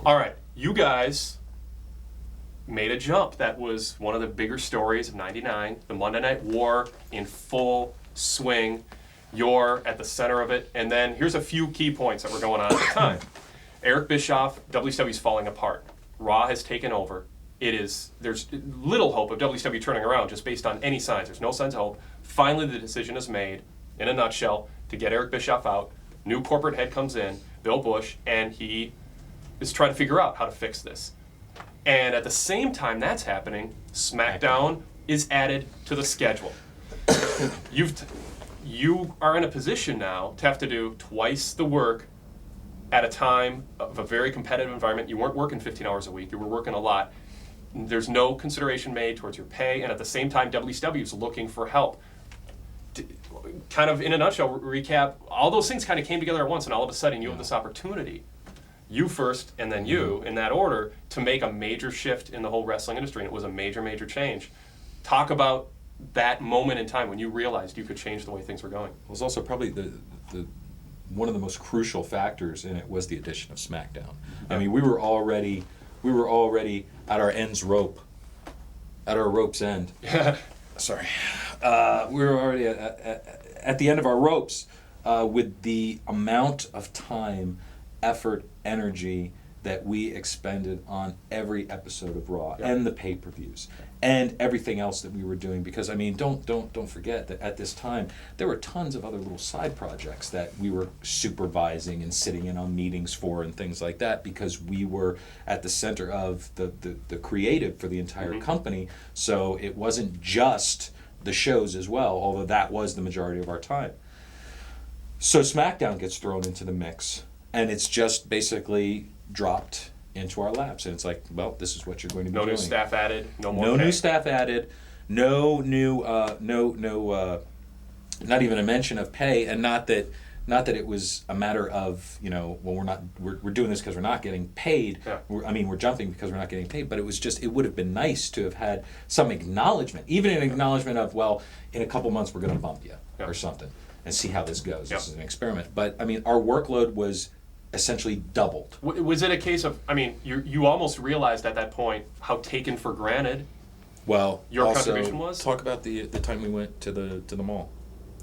All right, you guys made a jump. That was one of the bigger stories of '99. The Monday Night War in full swing. You're at the center of it. And then here's a few key points that were going on at the time. Eric Bischoff, WCW's falling apart. Raw has taken over. There's little hope of WCW turning around just based on any signs. There's no signs of hope. Finally, the decision is made, in a nutshell, to get Eric Bischoff out. New corporate head comes in, Bill Bush, and he is trying to figure out how to fix this. And at the same time that's happening, SmackDown is added to the schedule. You are in a position now to have to do twice the work at a time of a very competitive environment. You weren't working 15 hours a week. You were working a lot. There's no consideration made towards your pay, and at the same time, WCW is looking for help. Kind of in a nutshell, recap, all those things kind of came together at once, and all of a sudden you have this opportunity, you first and then you, in that order, to make a major shift in the whole wrestling industry, and it was a major, major change. Talk about that moment in time when you realized you could change the way things were going. It was also probably the one of the most crucial factors in it was the addition of SmackDown. I mean, we were already at our rope's end. Sorry. We were already at the end of our ropes with the amount of time, effort, energy that we expended on every episode of Raw and the pay-per-views and everything else that we were doing. Because I mean, don't forget that at this time there were tons of other little side projects that we were supervising and sitting in on meetings for and things like that, because we were at the center of the creative for the entire company. So it wasn't just the shows as well, although that was the majority of our time. So SmackDown gets thrown into the mix, and it's just basically dropped into our laps, and it's like, well, this is what you're going to be doing. No new staff added, no more No pay. new staff added, no new, not even a mention of pay, and not that it was a matter of, well, we're doing this because we're not getting paid. Yeah. We're jumping because we're not getting paid, but it was just, it would have been nice to have had some acknowledgement, even an acknowledgement of, well, in a couple months we're going to bump you or something, and see how this goes. This is an experiment. But, our workload was essentially doubled. Was it a case of, you almost realized at that point how taken for granted Well, your also, contribution was? Talk about the time we went to the mall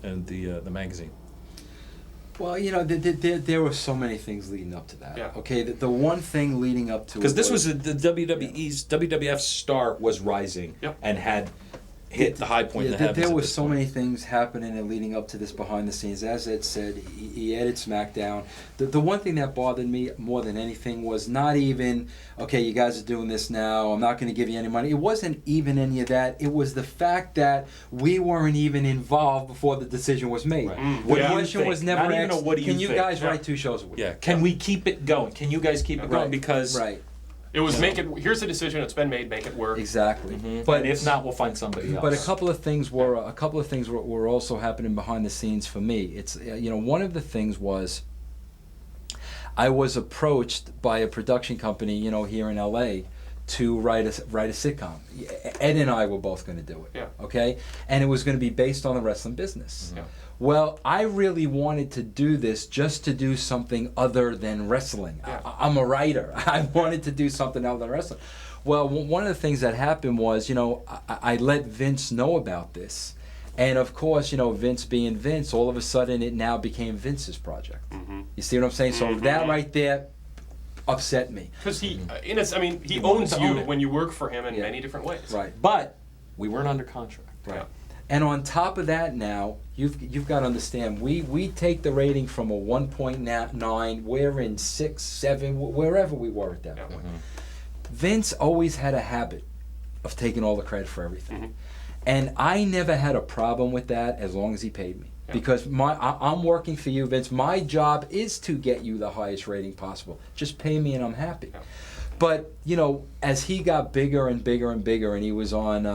and the magazine. Well, there were so many things leading up to that. Yeah. Okay, the one thing leading up to Because this was the WWF's star was rising and had hit the high point in the heavens. There were so many things happening and leading up to this behind the scenes. As Ed said, he added SmackDown. The one thing that bothered me more than anything was not even, okay, you guys are doing this now, I'm not going to give you any money. It wasn't even any of that. It was the fact that we weren't even involved before the decision was made. Right. The question was never Not even asked, what do you can you think? guys write 2 shows a week? Yeah. Can we keep it going? Can you guys keep it going? Because It was here's the decision, it's been made, make it work. Exactly. But if not, we'll find somebody else. But a couple of things were also happening behind the scenes for me. It's one of the things was I was approached by a production company here in LA to write a sitcom. Ed and I were both going to do it. Yeah. Okay, and it was going to be based on the wrestling business. Yeah. Well, I really wanted to do this just to do something other than wrestling. Yeah. I'm a writer. I wanted to do something other than wrestling. Well, one of the things that happened was, I let Vince know about this. And of course, Vince being Vince, all of a sudden it now became Vince's project. Mm-hmm. You see what I'm saying? So that right there upset me. Because he owns you when you work for him in many different ways. Right. But we weren't under contract. Right. Yeah. And on top of that now, you've got to understand, we take the rating from a 1.9, we're in 6, 7, wherever we were at that point. Mm-hmm. Vince always had a habit of taking all the credit for everything. Mm-hmm. And I never had a problem with that as long as he paid me. Yeah. Because I'm working for you, Vince. My job is to get you the highest rating possible. Just pay me and I'm happy. Yeah. But, as he got bigger and bigger and bigger, and he was on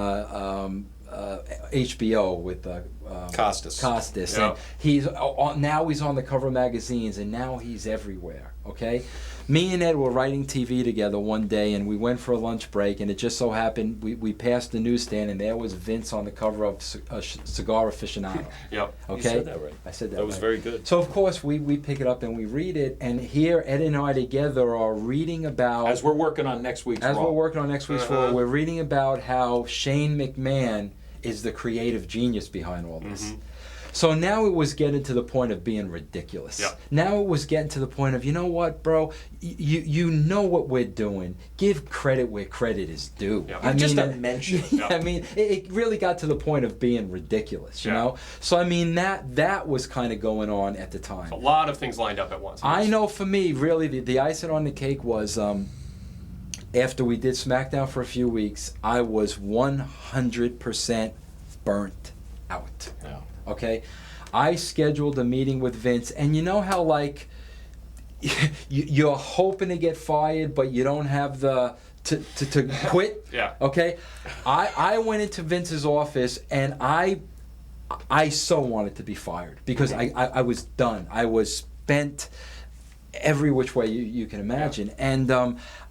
HBO with Costas. And now he's on the cover of magazines, and now he's everywhere. Okay, me and Ed were writing TV together one day, and we went for a lunch break, and it just so happened we passed the newsstand, and there was Vince on the cover of Cigar Aficionado. Yep. Okay, You said that right. I said that. That was right. very good. So of course we pick it up and we read it, and here Ed and I together are reading about As we're working on next week's Raw. Raw, we're reading about how Shane McMahon is the creative genius behind all this. So now it was getting to the point of being ridiculous. Yeah. Now it was getting to the point of, you know what, bro? You know what we're doing. Give credit where credit is due. Yeah. I Just mean, a mention. Yeah. I mean, it really got to the point of being ridiculous, you Yeah. know? So, I mean, that was kind of going on at the time. A lot of things lined up at once. I know for me, really, the icing on the cake was after we did SmackDown for a few weeks, I was 100% burnt out. Yeah. Okay? I scheduled a meeting with Vince, and you know how, like, you're hoping to get fired, but you don't have the to quit? Yeah. Okay? I went into Vince's office, and I so wanted to be fired because I was done. I was spent every which way you can imagine. And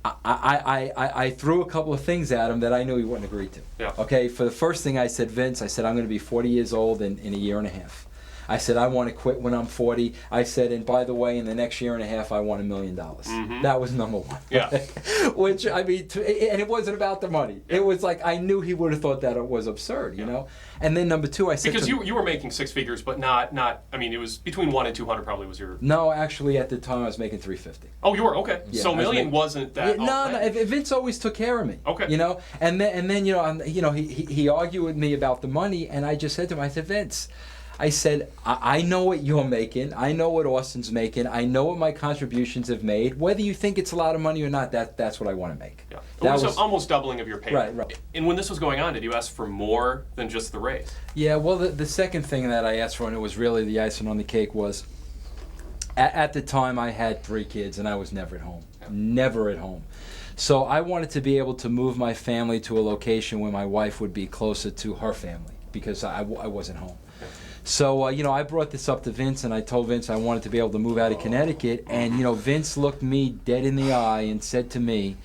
I threw a couple of things at him that I knew he wouldn't agree to. Yeah. Okay, for the first thing I said, Vince, I said, I'm going to be 40 years old in a year and a half. I said, I want to quit when I'm 40. I said, and by the way, in the next year and a half, I want $1 million. That was number one. Yeah. Which, I mean, and it wasn't about the money. Yeah. It was like, I knew he would have thought that it was absurd, you know? And then number two, I said Because to you were making six figures, but not. I mean, it was between 1 and 200 probably was your. No, actually, at the time, I was making $350. Oh, you were okay. Yeah, So I was million making- wasn't that. No, Vince always took care of me. Okay. You know, and then you know, he argued with me about the money, and I just said to him, I said, Vince, I said, I know what you're making. I know what Austin's making. I know what my contributions have made. Whether you think it's a lot of money or not, that's what I want to make. Yeah. It That was almost doubling of your payment. Right. And when this was going on, did you ask for more than just the raise? Yeah, well, the second thing that I asked for, and it was really the icing on the cake, was at the time I had 3 kids and I was never at home. Yeah. Never at home. So I wanted to be able to move my family to a location where my wife would be closer to her family because I wasn't home. So, you know, I brought this up to Vince, and I told Vince I wanted to be able to move out of Connecticut. And, you know, Vince looked me dead in the eye and said to me,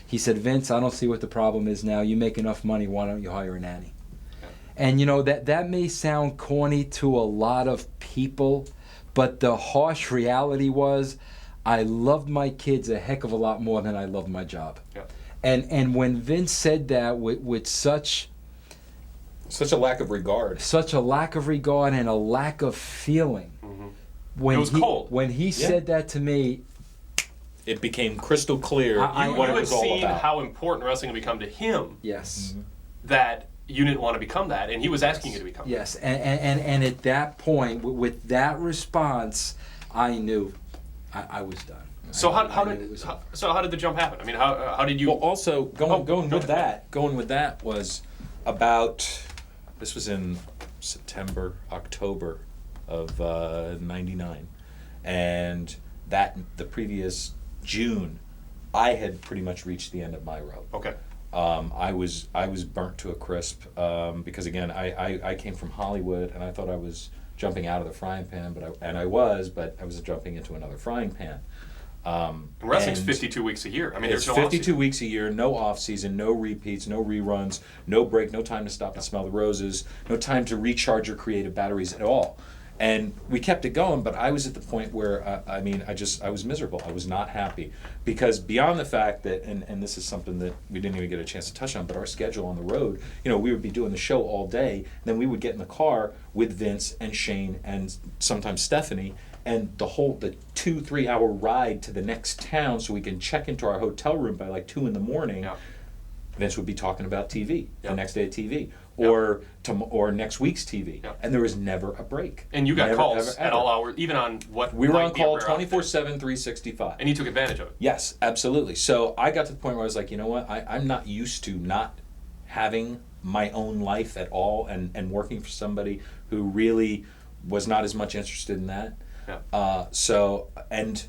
he said, Vince, I don't see what the problem is now. You make enough money. Why don't you hire a nanny? Yeah. And, you know, that may sound corny to a lot of people, but the harsh reality was I loved my kids a heck of a lot more than I loved my job. Yeah. And when Vince said that with such a lack of regard. and a lack of feeling. When It was cold. When he said that to me, It became crystal clear I- what You it had was all seen about. how important wrestling had become to him yes, that you didn't want to become that, and he was asking you to become yes, and at that point, with that response, I knew I was done. that. So I how knew did it was how did the jump happen? I mean, how did you? Well, also going go with ahead. that was about. This was in September, October of '99, and the previous June, I had pretty much reached the end of my rope. Okay. I was burnt to a crisp because again I came from Hollywood and I thought I was jumping out of the frying pan, but I was jumping into another frying pan. And wrestling's and 52 weeks a year. I mean, it's there's no 52 off-season. weeks a year, no off season, no repeats, no reruns, no break, no time to stop and smell the roses, no time to recharge your creative batteries at all. And we kept it going, but I was at the point where I was miserable. I was not happy because beyond the fact that, and this is something that we didn't even get a chance to touch on, but our schedule on the road, you know, we would be doing the show all day, then we would get in the car with Vince and Shane and sometimes Stephanie, and the 2-3 hour ride to the next town so we can check into our hotel room by like 2 a.m. Yeah. Vince would be talking about TV, Yeah. the next day of TV, Yeah. or next week's TV, Yeah. and there was never a break. And you got Never, calls ever, at ever. all hours, even on what We were might on be a call rare outfit. 24/7, 365. And you took advantage of it. Yes, absolutely. So I got to the point where I was like, you know what? I'm not used to not having my own life at all and working for somebody who really was not as much interested in that. Yeah. So, and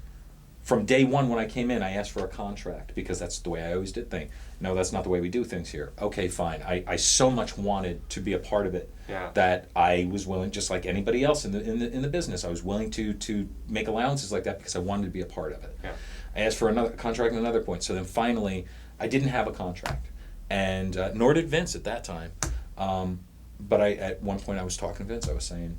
from day one when I came in, I asked for a contract because that's the way I always did things. No, that's not the way we do things here. Okay, fine. I so much wanted to be a part of it that I was willing, just like anybody else in the business, I was willing to make allowances like that because I wanted to be a part of it. Yeah. I asked for another contract at another point. So then finally, I didn't have a contract, and nor did Vince at that time. But at one point I was talking to Vince. I was saying,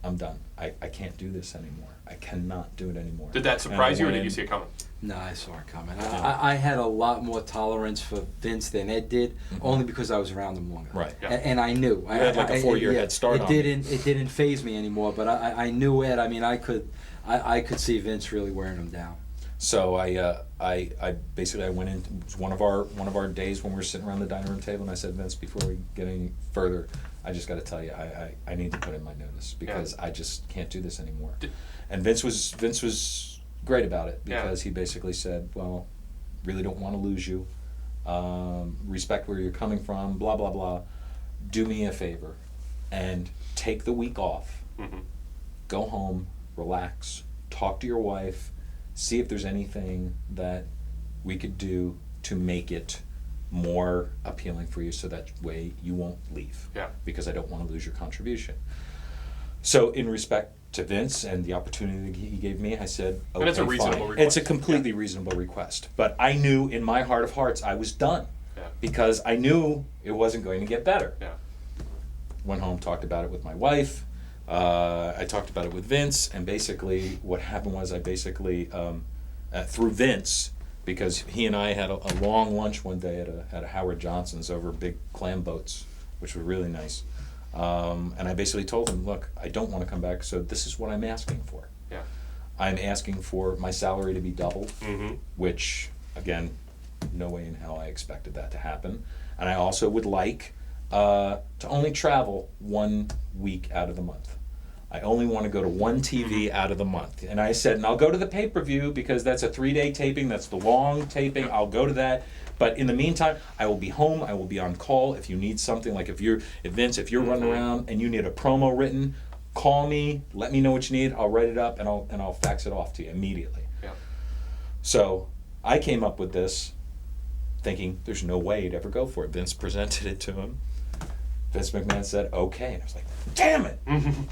I'm done. I can't do this anymore. I cannot do it anymore. Did that surprise you, or did you see it coming? No, I saw it coming. I had a lot more tolerance for Vince than Ed did, only because I was around him longer. Right. Yeah. And I knew. You had like a 4-year head start on me. It didn't faze me anymore, but I knew Ed. I mean, I could see Vince really wearing him down. So I basically went in. It was one of our days when we were sitting around the dining room table, and I said, Vince, before we get any further, I just got to tell you, I need to put in my notice because I just can't do this anymore. And Vince was great about it because he basically said, well, really don't want to lose you. Respect where you're coming from. Blah blah blah. Do me a favor, and take the week off. Mm-hmm. Go home, relax, talk to your wife. See if there's anything that we could do to make it more appealing for you so that way you won't leave. Yeah. Because I don't want to lose your contribution. So in respect to Vince and the opportunity that he gave me, I said, okay, and it's a reasonable fine. request. It's a completely reasonable request. But I knew in my heart of hearts I was done. Yeah. Because I knew it wasn't going to get better. Yeah. Went home, talked about it with my wife. I talked about it with Vince, and basically what happened was I basically, through Vince, because he and I had a long lunch one day at a Howard Johnson's over big clam boats, which were really nice. And I basically told him, look, I don't want to come back, so this is what I'm asking for. Yeah. I'm asking for my salary to be doubled, which, again, no way in hell I expected that to happen. And I also would like to only travel 1 week out of the month. I only want to go to one TV out of the month. And I said, and I'll go to the pay-per-view because that's a 3-day taping. That's the long taping. I'll go to that. But in the meantime, I will be home. I will be on call if you need something. Like if Vince, if you're running around and you need a promo written, call me. Let me know what you need. I'll write it up and I'll fax it off to you immediately. Yeah. So I came up with this, thinking there's no way he'd ever go for it. Vince presented it to him. Vince McMahon said, okay. And I was like, damn it.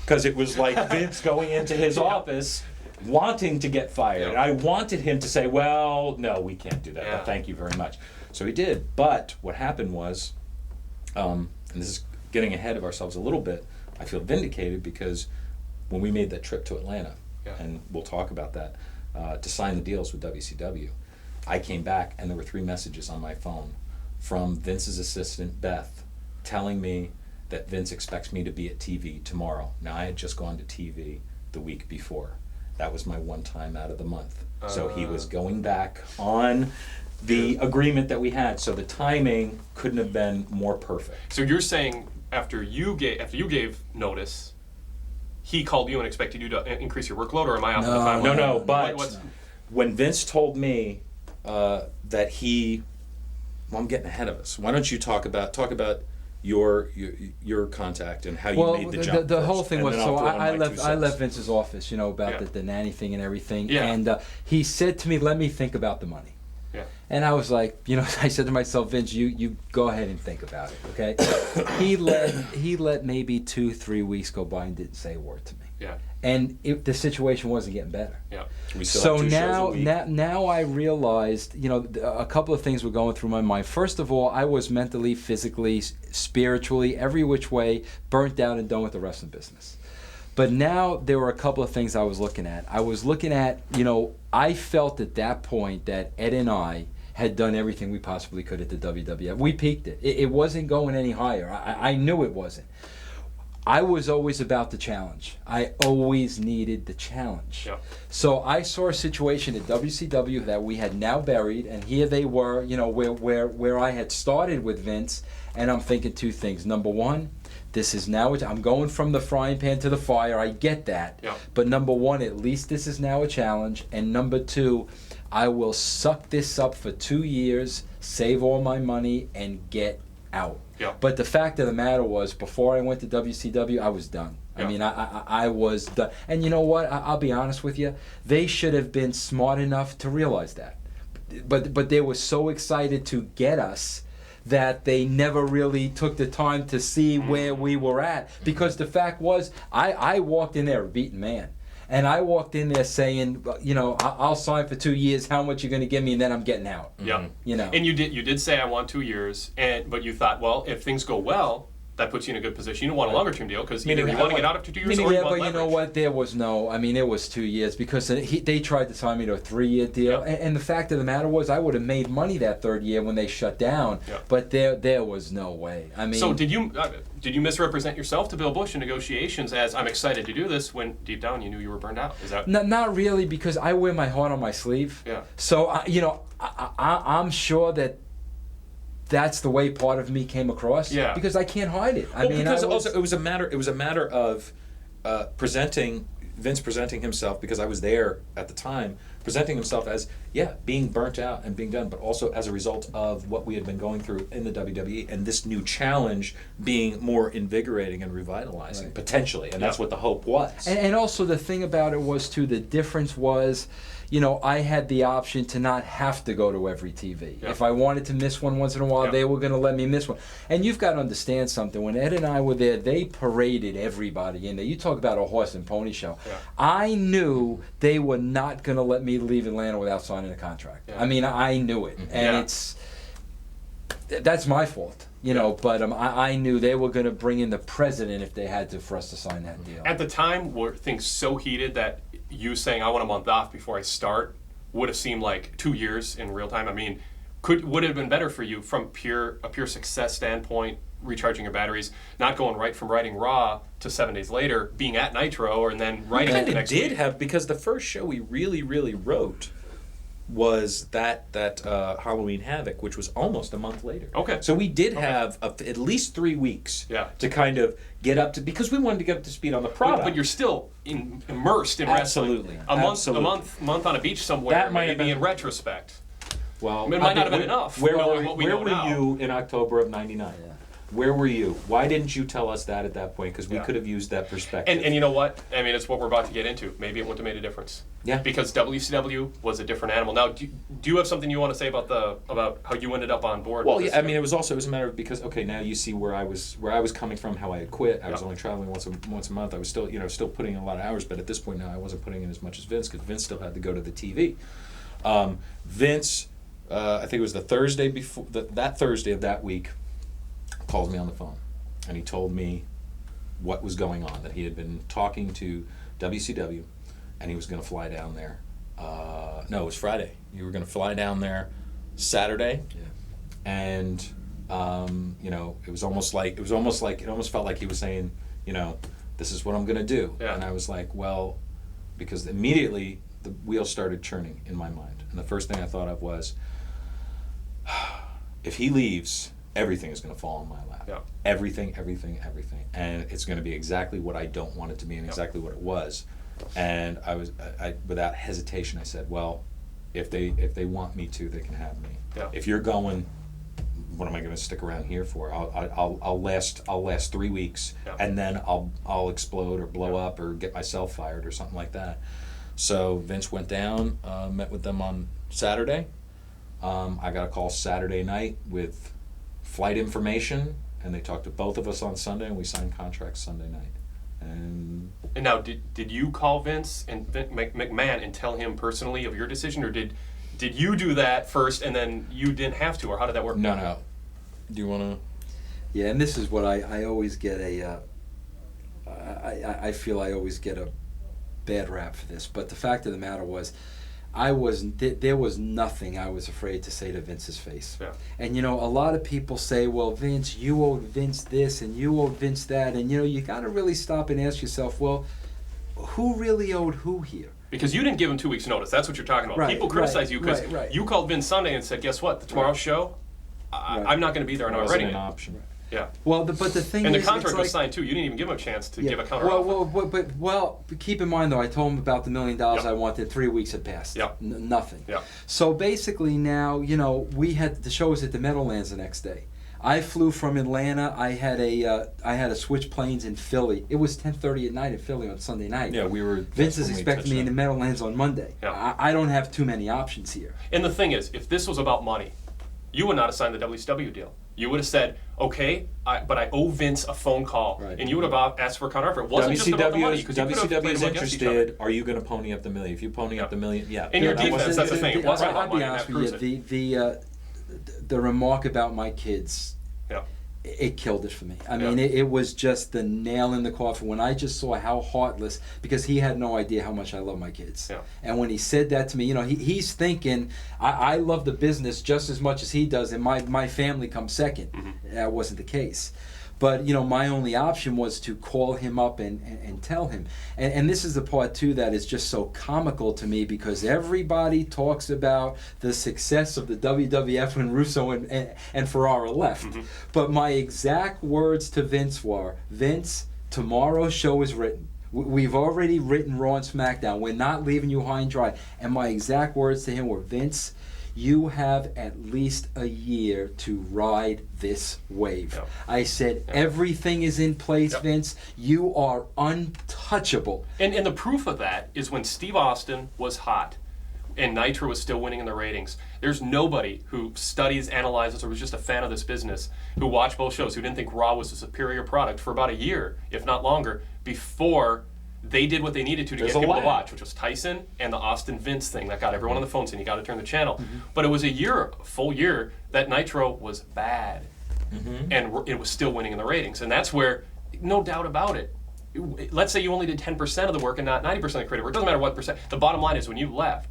Because it was like Vince going into his office wanting to get fired. And I wanted him to say, well, no, we can't do that. Yeah. Thank you very much. So he did. But what happened was, and this is getting ahead of ourselves a little bit, I feel vindicated because when we made that trip to Atlanta, and we'll talk about that, to sign the deals with WCW, I came back and there were 3 messages on my phone from Vince's assistant, Beth, telling me that Vince expects me to be at TV tomorrow. Now, I had just gone to TV the week before. That was my one time out of the month. So he was going back on the agreement that we had. So the timing couldn't have been more perfect. So you're saying after you gave notice, he called you and expected you to increase your workload, or am I off the timeline? No, but when Vince told me that he, well, I'm getting ahead of us. Why don't you talk about your contact and how you made the jump? The first, whole thing and was, then I'll so throw in I my 2 left cents. Vince's office, about the nanny thing and everything, Yeah. and he said to me, let me think about the money. Yeah. And I was like, I said to myself, Vince, you go ahead and think about it, okay? He let maybe 2-3 weeks go by and didn't say a word to me. Yeah. And the situation wasn't getting better. Yeah. We still So have 2 shows a week. now I realized, a couple of things were going through my mind. First of all, I was mentally, physically, spiritually, every which way, burnt out and done with the wrestling business. But now there were a couple of things I was looking at. I was looking at, I felt at that point that Ed and I had done everything we possibly could at the WWF. We peaked it. It wasn't going any higher. I knew it wasn't. I was always about the challenge. I always needed the challenge. Yeah. So I saw a situation at WCW that we had now buried, and here they were, where I had started with Vince, and I'm thinking 2 things. Number one, this is now, I'm going from the frying pan to the fire. I get that. Yeah. But number one, at least this is now a challenge. And number 2, I will suck this up for 2 years, save all my money, and get out. Yeah. But the fact of the matter was, before I went to WCW, I was done. I Yeah. mean, I was done. And you know what? I'll be honest with you. They should have been smart enough to realize that. But they were so excited to get us that they never really took the time to see where we were at. Because the fact was, I walked in there a beaten man. And I walked in there saying, you know, I'll sign for 2 years. How much you're going to give me, and then I'm getting out. Yeah. You know. And you did say I want 2 years, but you thought, well, if things go well, that puts you in a good position. You don't want a longer term deal because either you want to get out after 2 years or you Yeah, want but you know leverage. what? There was no. I mean, it was 2 years because they tried to sign me to a 3-year deal, Yeah. and the fact of the matter was, I would have made money that third year when they shut down. Yeah. But there was no way. I mean, So did you misrepresent yourself to Bill Bush in negotiations as I'm excited to do this when deep down you knew you were burned out? Is that not really, because I wear my heart on my sleeve. Yeah. So you know, I'm sure that that's the way part of me came across. Yeah. Because I can't hide it. I Well, mean, because I was, also it was a matter of Vince presenting himself, because I was there at the time, presenting himself as being burnt out and being done, but also as a result of what we had been going through in the WWE and this new challenge being more invigorating and revitalizing Right. potentially, and that's Yeah. what the hope was. And also the thing about it was too, the difference was, you know, I had the option to not have to go to every TV. Yeah. If I wanted to miss one once in a while, Yeah. they were going to let me miss one. And you've got to understand something. When Ed and I were there, they paraded everybody in there. You talk about a horse and pony show. Yeah. I knew they were not going to let me leave Atlanta without signing a contract. Yeah. I mean, I knew it. And Yeah. that's my fault. You know, but I knew they were going to bring in the president if they had to for us to sign that deal. at the time were things so heated that you saying I want a month off before I start would have seemed like 2 years in real time? I mean, would it have been better for you from a pure success standpoint, recharging your batteries, not going right from writing Raw to 7 days later, being at Nitro, and then We writing it kind the of next did week? have, because the first show we really wrote was that Halloween Havoc, which was almost a month later. Okay. So we did Okay. have at least 3 weeks Yeah. to kind of get up to, because we wanted to get up to speed on the product. But you're still immersed in Absolutely. wrestling. Absolutely. A month on a beach somewhere. That might have maybe been- in retrospect. Well, It might not have been enough, Where knowing what we know were now. you in October of '99? Yeah. Where were you? Why didn't you tell us that at that point? Because we Yeah. could have used that perspective. And you know what? I mean, it's what we're about to get into. Maybe it wouldn't have made a difference. Yeah. Because WCW was a different animal. Now, do you have something you want to say about how you ended up on board? Well, with yeah, this? I mean, it was a matter of, because now you see where I was coming from, how I had quit. I was Yeah. only traveling once a month. I was still putting in a lot of hours, but at this point now I wasn't putting in as much as Vince, because Vince still had to go to the TV. Vince, I think it was the Thursday before that Thursday of that week, called me on the phone, and he told me what was going on. That he had been talking to WCW, and he was going to fly down there. No, it was Friday. You were going to fly down there Saturday. Yeah. And it almost felt like he was saying, this is what I'm going to do. Yeah. And I was like, well, because immediately the wheels started churning in my mind, and the first thing I thought of was, if he leaves, everything is going to fall on my lap. Yeah. Everything, and it's going to be exactly what I don't want it to be, and exactly what it was. And I without hesitation, I said, well, if they want me to, they can have me. Yeah. If you're going, what am I going to stick around here for? I'll last 3 weeks, Yeah. and then I'll explode or blow up or get myself fired or something like that. So Vince went down, met with them on Saturday. I got a call Saturday night with flight information, and they talked to both of us on Sunday, and we signed contracts Sunday night. And now, did you call Vince and McMahon and tell him personally of your decision, or did you do that first and then you didn't have to, or how did that work? no. Do you want to? Yeah, and this is what I always get I feel I always get a bad rap for this, but the fact of the matter was, there was nothing I was afraid to say to Vince's face. Yeah. And a lot of people say, well, Vince, you owed Vince this and you owed Vince that, and you got to really stop and ask yourself, well, who really owed who here? Because you didn't give him 2 weeks' notice. That's what you're talking about. Right, People criticize right, you because right, right. you called Vince Sunday and said, guess what? Tomorrow's show, Right. I'm not going to be there and I'm not Wasn't writing an it. option. Yeah. Well, but the thing And the is, contract it's was like, signed too. You didn't even give him a chance to give a counter well, offer. well, keep in mind though, I told him about the $1 million Yeah. I wanted. 3 weeks had passed. Yeah. Nothing. Yeah. So basically now, we had the show was at the Meadowlands the next day. I flew from Atlanta. I had to switch planes in Philly. It was 10:30 at night in Philly on Sunday night. Yeah, we were. Vince is expecting me in the Meadowlands on Monday. Yeah. I don't have too many options here. And the thing is, if this was about money, you would not have signed the WCW deal. You would have said, okay, but I owe Vince a phone call. Right. And you would have asked for a counter offer. It wasn't just about the money. WCW is interested. Are you going to pony up the million? If you pony up the million, yeah. In your defense, that's the thing. It wasn't about I'll be money. honest That with proves you. The remark about my kids, Yeah. it killed it for me. I Yeah. mean, it was just the nail in the coffin when I just saw how heartless, because he had no idea how much I love my kids. Yeah. And when he said that to me, you know, he's thinking, I love the business just as much as he does, and my family comes second. Mm-hmm. That wasn't the case. But, you know, my only option was to call him up and tell him. And this is the part, too, that is just so comical to me, because everybody talks about the success of the WWF when Russo and Ferrara left. Mm-hmm. But my exact words to Vince were, Vince, tomorrow's show is written. We've already written Raw and SmackDown. We're not leaving you high and dry. And my exact words to him were, Vince, you have at least a year to ride this wave. Yep. I said, Yep. everything is in place, Yep. Vince. You are untouchable. And the proof of that is when Steve Austin was hot and Nitro was still winning in the ratings. There's nobody who studies, analyzes, or was just a fan of this business who watched both shows who didn't think Raw was a superior product for about a year, if not longer, before they did what they needed to There's get a people to lag. watch, which was Tyson and the Austin Vince thing that got everyone on the phone saying you got to turn the channel. Mm-hmm. But it was a full year, that Nitro was bad. Mm-hmm. And it was still winning in the ratings. And that's where, no doubt about it, let's say you only did 10% of the work and not 90% of the creative work. It doesn't matter what percent. The bottom line is when you left,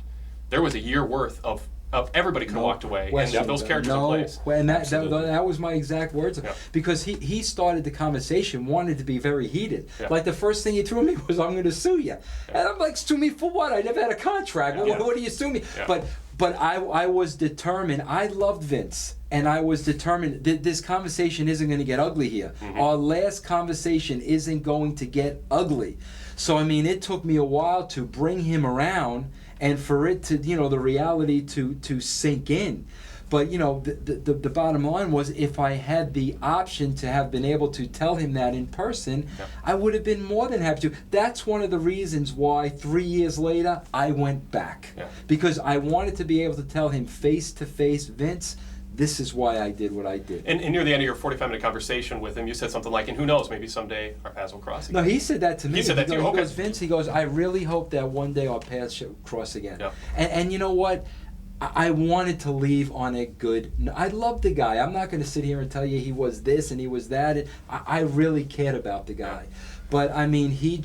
there was a year worth of everybody could have walked away and question. left those characters in place. And that Absolutely. was my exact words. Yeah. Because he started the conversation, wanted to be very heated. Yeah. Like the first thing he threw at me was, I'm going to sue you. And I'm like, sue me for what? I never had a contract. Yeah. What do you sue me? Yeah. But I was determined. I loved Vince. And I was determined that this conversation isn't going to get ugly here. Mm-hmm. Our last conversation isn't going to get ugly. So, I mean, it took me a while to bring him around and for it to, you know, the reality to sink in. But, you know, the bottom line was, if I had the option to have been able to tell him that in person, Yeah. I would have been more than happy to. That's one of the reasons why 3 years later I went back. Yeah. Because I wanted to be able to tell him face to face, Vince, this is why I did what I did. And near the end of your 45-minute conversation with him, you said something like, and who knows, maybe someday our paths will cross again. No, he said that to me. He said that to you, He okay. goes, Vince, he goes, I really hope that one day our paths should cross again. Yeah. And you know what? I wanted to leave on a good. I love the guy. I'm not going to sit here and tell you he was this and he was that. And I really cared about the guy. But I mean, he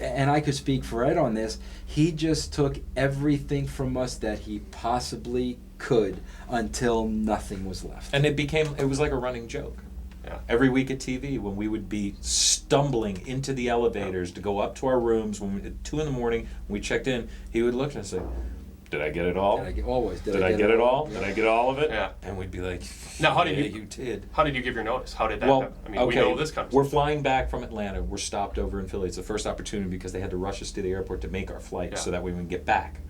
and I could speak for Ed on this, he just took everything from us that he possibly could until nothing was left. And it was like a running joke. Yeah. Every week at TV, when we would be stumbling into the elevators to go up to our rooms, at 2 in the morning, when we checked in, he would look and say, did I get it all? Did I Get it all? Did I get all of it? Yeah. And we'd be like, Now, how did yeah, you- you did. How did you give your notice? How did that Well, happen? I mean, we know this comes. We're flying back from Atlanta. We're stopped over in Philly. It's the first opportunity because they had to rush us to the airport to make our flight Yeah. so that way we can get back.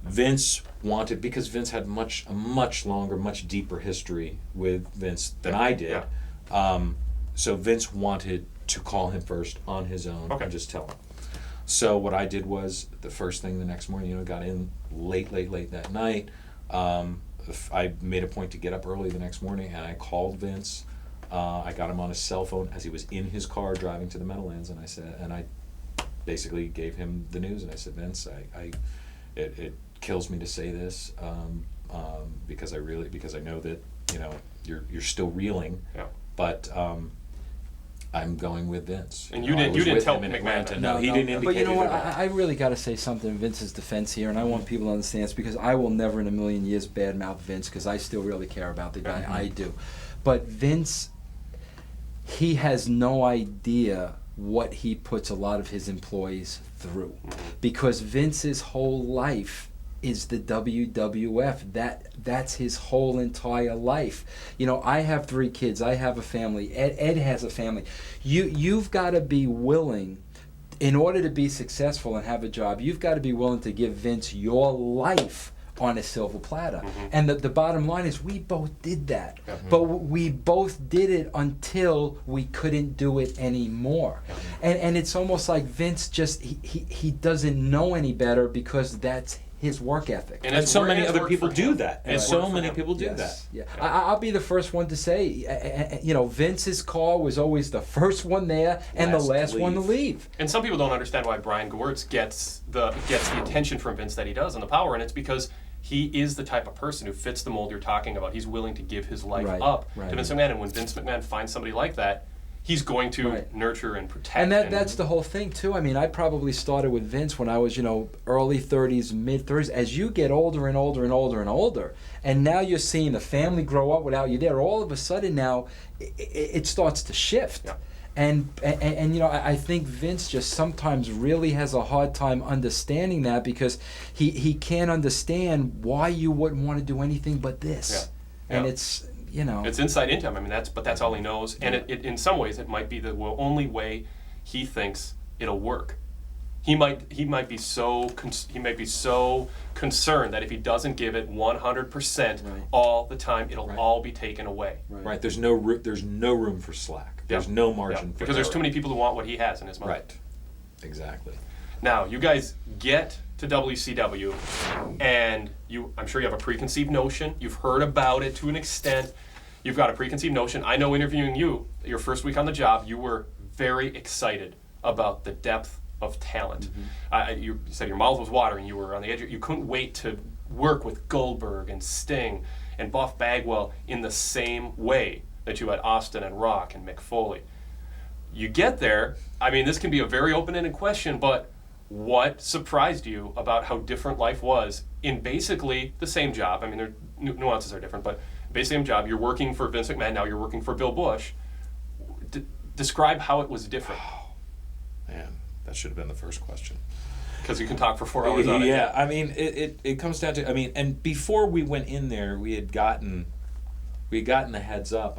Vince wanted, because Vince had a much longer, much deeper history with Vince than I did. Yeah. So Vince wanted to call him first on his own Okay. and just tell him. So what I did was, the first thing the next morning, got in late that night. I made a point to get up early the next morning, and I called Vince. I got him on his cell phone as he was in his car driving to the Meadowlands, and I basically gave him the news, and I said, Vince, it kills me to say this, because I know that you're still reeling, Yeah. but I'm going with Vince. And I you was didn't with tell him in McMahon Atlanta. that. No, he didn't indicate But you know it what? at all. I really got to say something in Vince's defense here, and I want people to understand this, because I will never in a million years badmouth Vince, because I still really care about the guy. Mhm. I do. But Vince, he has no idea what he puts a lot of his employees through, because Vince's whole life is the WWF. That's his whole entire life. You know, I have 3 kids. I have a family. Ed has a family. You've got to be willing, in order to be successful and have a job, you've got to be willing to give Vince your life on a silver platter. Mm-hmm. And the bottom line is we both did that. Mm-hmm. But we both did it until we couldn't do it anymore. Mm-hmm. And it's almost like Vince just, he doesn't know any better because that's his work ethic. And it's so work- many it's other worked people for do him. that. And It's so worked for many him. people do Yes, that. yeah. Yeah. I'll be the first one to say, Vince's call was always the first one there and the Last last one to leave. leave. And some people don't understand why Brian Gewirtz gets the attention from Vince that he does and the power, and it's because he is the type of person who fits the mold you're talking about. He's willing to give his life Right, up right. to Vince McMahon, and when Vince McMahon finds somebody like that, he's going to Right. nurture and protect. And that's the whole thing too. I mean, I probably started with Vince when I was, early 30s, mid 30s. As you get older and older and older and older, and now you're seeing the family grow up without you there. All of a sudden now, it starts to shift. Yeah. And I think Vince just sometimes really has a hard time understanding that because he can't understand why you wouldn't want to do anything but this. Yeah. And Yeah. it's It's insight into him. I mean, that's all he knows, and it in some ways it might be the only way he thinks it'll work. He might be so concerned that if he doesn't give it 100% Right. all the time, it'll Right. all be taken away. Right. There's no room for slack. There's Yeah. no Yeah. margin for Because there's error. too many people who want what he has in his mind. Right. Exactly. Now, you guys get to WCW, and I'm sure you have a preconceived notion. You've heard about it to an extent. You've got a preconceived notion. I know interviewing you, your first week on the job, you were very excited about the depth of talent. You said your mouth was watering. You were on the edge. You couldn't wait to work with Goldberg and Sting and Buff Bagwell in the same way that you had Austin and Rock and Mick Foley. You get there. I mean, this can be a very open-ended question, but what surprised you about how different life was in basically the same job? I mean, their nuances are different, but basically the same job. You're working for Vince McMahon, now you're working for Bill Bush. Describe how it was different, Man, that should have been the first question. because you can talk for 4 hours on it. Yeah, I mean, it comes down to, and before we went in there, we had gotten the heads up.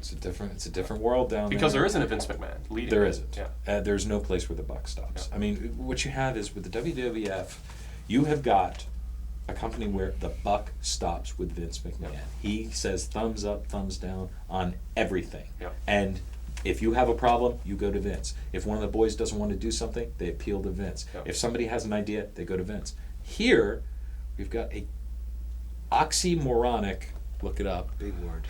It's a different world down there. Because there isn't a Vince McMahon leading. There it. isn't. Yeah. There's no place where the buck stops. Yeah. I mean, what you have is with the WWF, you have got a company where the buck stops with Vince McMahon. Yeah. He says thumbs up, thumbs down on everything. Yeah. And if you have a problem, you go to Vince. If one of the boys doesn't want to do something, they appeal to Vince. Yeah. If somebody has an idea, they go to Vince. Here, we've got a oxymoronic, look it up, big word.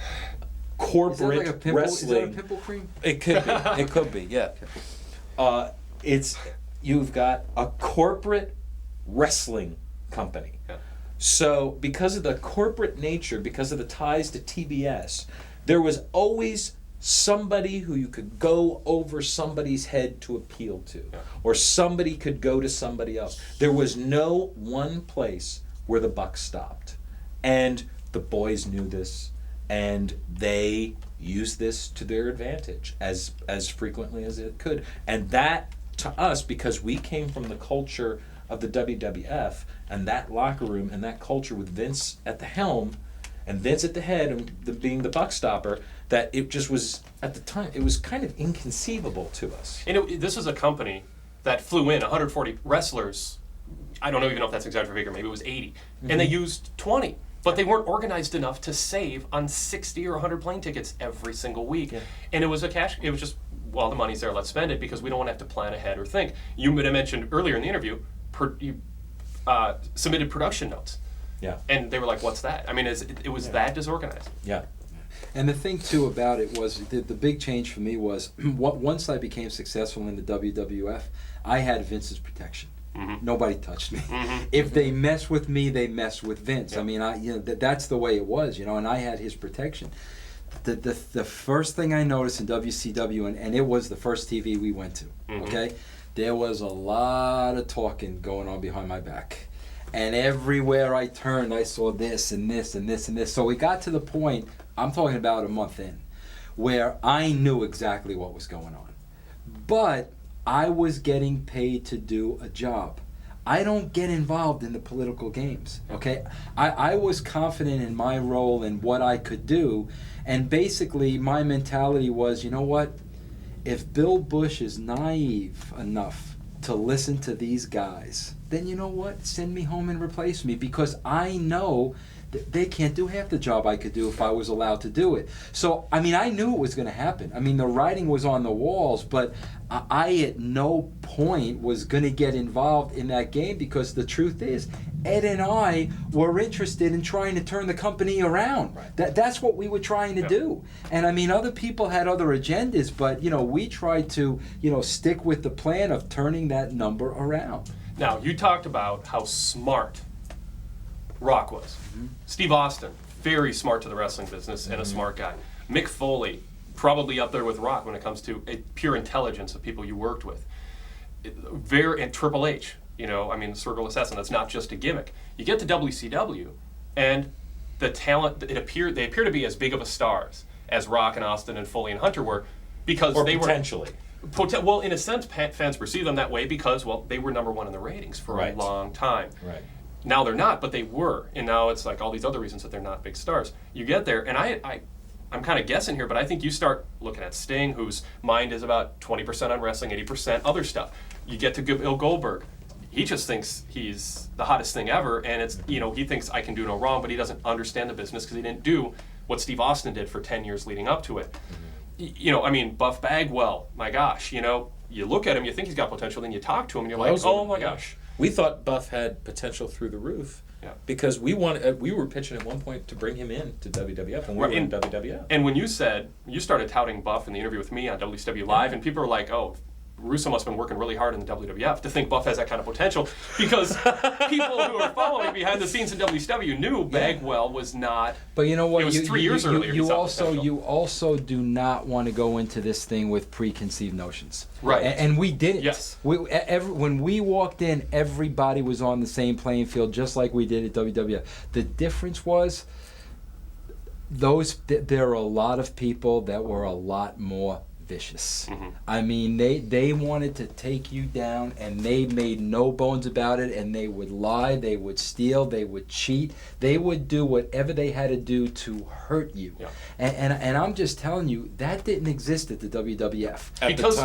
corporate Is that like a pimple? wrestling. Is that a pimple cream? It could be. It could be. Yeah. You've got a corporate wrestling company. Yeah. So because of the corporate nature, because of the ties to TBS, there was always somebody who you could go over somebody's head to appeal to, Yeah. or somebody could go to somebody else. There was no one place where the buck stopped, and the boys knew this, and they used this to their advantage as frequently as it could. And that, to us, because we came from the culture of the WWF and that locker room and that culture with Vince at the helm and Vince at the head and being the buck stopper, that it just was, at the time, it was kind of inconceivable to us. And this is a company that flew in 140 wrestlers. I don't know even know if that's exactly figure. Maybe it was 80, and they used 20. But they weren't organized enough to save on 60 or 100 plane tickets every single week. Yeah. And it was just, well, the money's there, let's spend it, because we don't want to have to plan ahead or think. You mentioned earlier in the interview, you submitted production notes. Yeah. And they were like, what's that? I mean, it was that disorganized. Yeah. And the thing too about it was the big change for me was once I became successful in the WWF, I had Vince's protection. Mm-hmm. Nobody touched me. Mm-hmm. If they mess with me, they mess with Vince. Yeah. I mean, that's the way it was, and I had his protection. The first thing I noticed in WCW, and it was the first TV we went to, okay? There was a lot of talking going on behind my back. And everywhere I turned, I saw this and this and this and this. So we got to the point, I'm talking about a month in, where I knew exactly what was going on. But I was getting paid to do a job. I don't get involved in the political games, okay? I was confident in my role and what I could do, and basically my mentality was, you know what? If Bill Bush is naive enough to listen to these guys, then you know what? Send me home and replace me, because I know that they can't do half the job I could do if I was allowed to do it. So, I mean, I knew it was going to happen. I mean, the writing was on the walls, but I at no point was going to get involved in that game, because the truth is, Ed and I were interested in trying to turn the company around. Right. That's what we were trying to do. And I mean, other people had other agendas, but we tried to stick with the plan of turning that number around. Now, you talked about how smart Rock was. Steve Austin, very smart to the wrestling business and a smart guy. Mick Foley, probably up there with Rock when it comes to pure intelligence of people you worked with. And Triple H, the Circle Assassin, that's not just a gimmick. You get to WCW, and the talent, they appear to be as big of a stars as Rock and Austin and Foley and Hunter were, because they potentially. Well, in a sense, fans perceive them that way because, they were number one in the ratings for a long time. Right. Now they're not, but they were, and now it's like all these other reasons that they're not big stars. You get there, and I'm kind of guessing here, but I think you start looking at Sting, whose mind is about 20% on wrestling, 80% other stuff. You get to Bill Goldberg. He just thinks he's the hottest thing ever, and it's he thinks I can do no wrong, but he doesn't understand the business because he didn't do what Steve Austin did for 10 years leading up to it. Buff Bagwell, my gosh, you look at him, you think he's got potential, then you talk to him, and you're like, oh my gosh. We thought Buff had potential through the roof, because we were pitching at one point to bring him in to WWF, and we were in WWF. And when you started touting Buff in the interview with me on WCW Live, and people were like, oh, Russo must have been working really hard in the WWF to think Buff has that kind of potential, because people who are following behind the scenes in WCW knew Bagwell was not. But you know what? It was 3 years earlier. You also do not want to go into this thing with preconceived notions. Right. And we didn't. Yes. When we walked in, everybody was on the same playing field, just like we did at WWF. The difference was there are a lot of people that were a lot more vicious. I mean, they wanted to take you down, and they made no bones about it, and they would lie, they would steal, they would cheat, they would do whatever they had to do to hurt you. And I'm just telling you, that didn't exist at the WWF.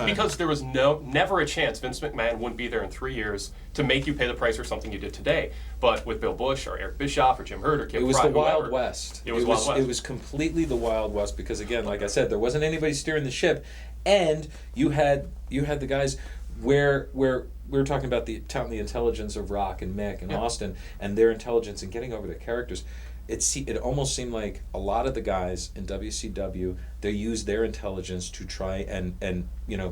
Because there was never a chance Vince McMahon wouldn't be there in 3 years to make you pay the price for something you did today. But with Bill Bush or Eric Bischoff or Jim Herd or Kid Fry, it was the Wild West. It was Wild West. It was completely the Wild West, because again, like I said, there wasn't anybody steering the ship, and you had the guys where we were talking about the intelligence of Rock and Mick and Austin, and their intelligence in getting over their characters. It almost seemed like a lot of the guys in WCW, they used their intelligence to try and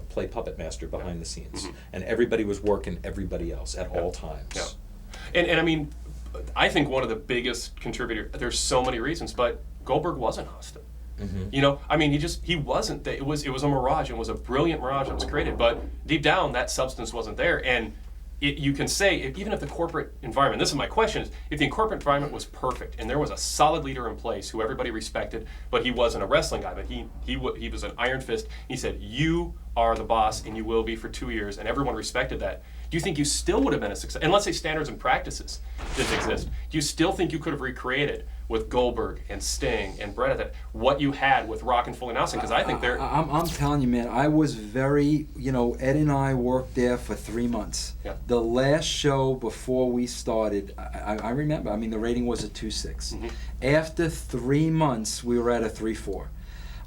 play puppet master behind the scenes, and everybody was working everybody else at all times. And I mean, I think one of the biggest contributors, there's so many reasons, but Goldberg wasn't Austin. He wasn't. It was a mirage. It was a brilliant mirage that was created, but deep down, that substance wasn't there. And you can say, even if the corporate environment, this is my question, is if the corporate environment was perfect and there was a solid leader in place who everybody respected, but he wasn't a wrestling guy, but he was an iron fist. He said, you are the boss and you will be for 2 years, and everyone respected that. Do you think you still would have been a success? And let's say standards and practices didn't exist. Do you still think you could have recreated with Goldberg and Sting and Bret what you had with Rock and Foley and Austin? Because I think they're... I'm telling you, man, I was very... Ed and I worked there for 3 months. Yeah. The last show before we started, I remember, the rating was a 2.6. After 3 months, we were at a 3.4.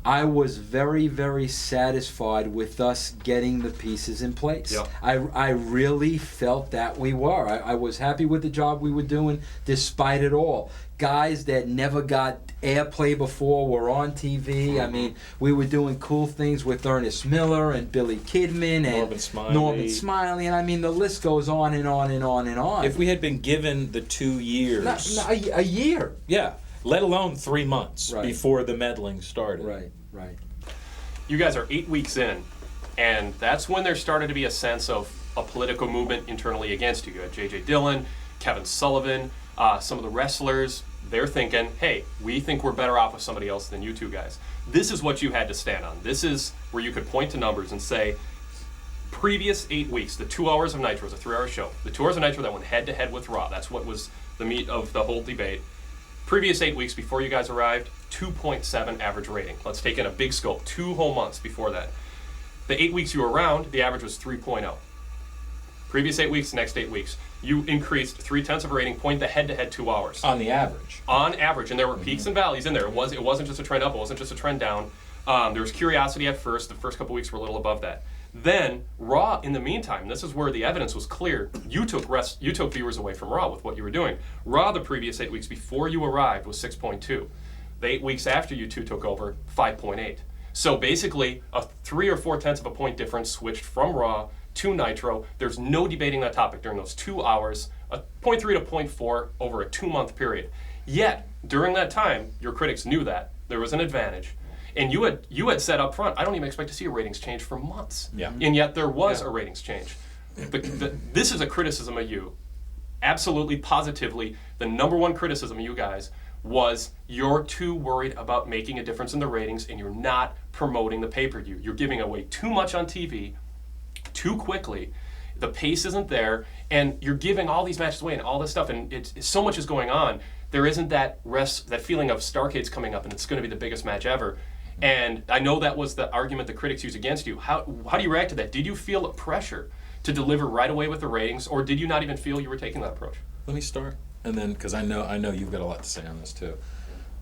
I was very, very satisfied with us getting the pieces in place. Yeah. I really felt that we were. I was happy with the job we were doing despite it all. Guys that never got airplay before were on TV. We were doing cool things with Ernest Miller and Billy Kidman and Norman Smiley. And the list goes on and on and on and on. If we had been given the 2 years... a year. Yeah. Let alone 3 months before the meddling started. Right. You guys are 8 weeks in, and that's when there started to be a sense of a political movement internally against you. You had J.J. Dillon, Kevin Sullivan, some of the wrestlers. They're thinking, hey, we think we're better off with somebody else than you two guys. This is what you had to stand on. This is where you could point to numbers and say, previous 8 weeks, the 2 hours of Nitro was a 3-hour show. The 2 hours of Nitro that went head-to-head with Raw. That's what was the meat of the whole debate. Previous 8 weeks before you guys arrived, 2.7 average rating. Let's take in a big scope, 2 whole months before that. The 8 weeks you were around, the average was 3.0. Previous 8 weeks, next 8 weeks, you increased 0.3 of a rating point the head-to-head 2 hours. On the average. On average, and there were peaks and valleys in there. It wasn't just a trend up. It wasn't just a trend down. There was curiosity at first. The first couple weeks were a little above that. Then Raw, in the meantime, this is where the evidence was clear. You took viewers away from Raw with what you were doing. Raw, the previous 8 weeks before you arrived, was 6.2. The 8 weeks after you two took over, 5.8. So basically, a 3 or 4 tenths of a point difference switched from Raw to Nitro. There's no debating that topic during those 2 hours, a 0.3 to 0.4 over a 2-month period. Yet, during that time, your critics knew that there was an advantage. And you had said up front, I don't even expect to see a ratings change for months. Yeah. And yet there was a ratings change. This is a criticism of you. Absolutely, positively, the number one criticism of you guys was you're too worried about making a difference in the ratings and you're not promoting the pay-per-view. You're giving away too much on TV, too quickly. The pace isn't there, and you're giving all these matches away and all this stuff, and so much is going on. There isn't that feeling of Starrcade's coming up and it's going to be the biggest match ever. And I know that was the argument the critics used against you. How do you react to that? Did you feel a pressure to deliver right away with the ratings, or did you not even feel you were taking that approach? Let me start, and then because I know you've got a lot to say on this too.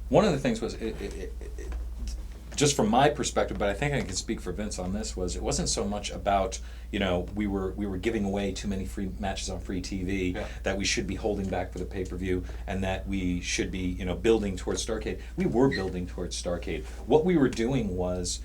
One of the things was just from my perspective, but I think I can speak for Vince on this. Was it wasn't so much about we were giving away too many free matches on free TV that we should be holding back for the pay-per-view, and that we should be building towards Starrcade. We were building towards Starrcade. What we were doing was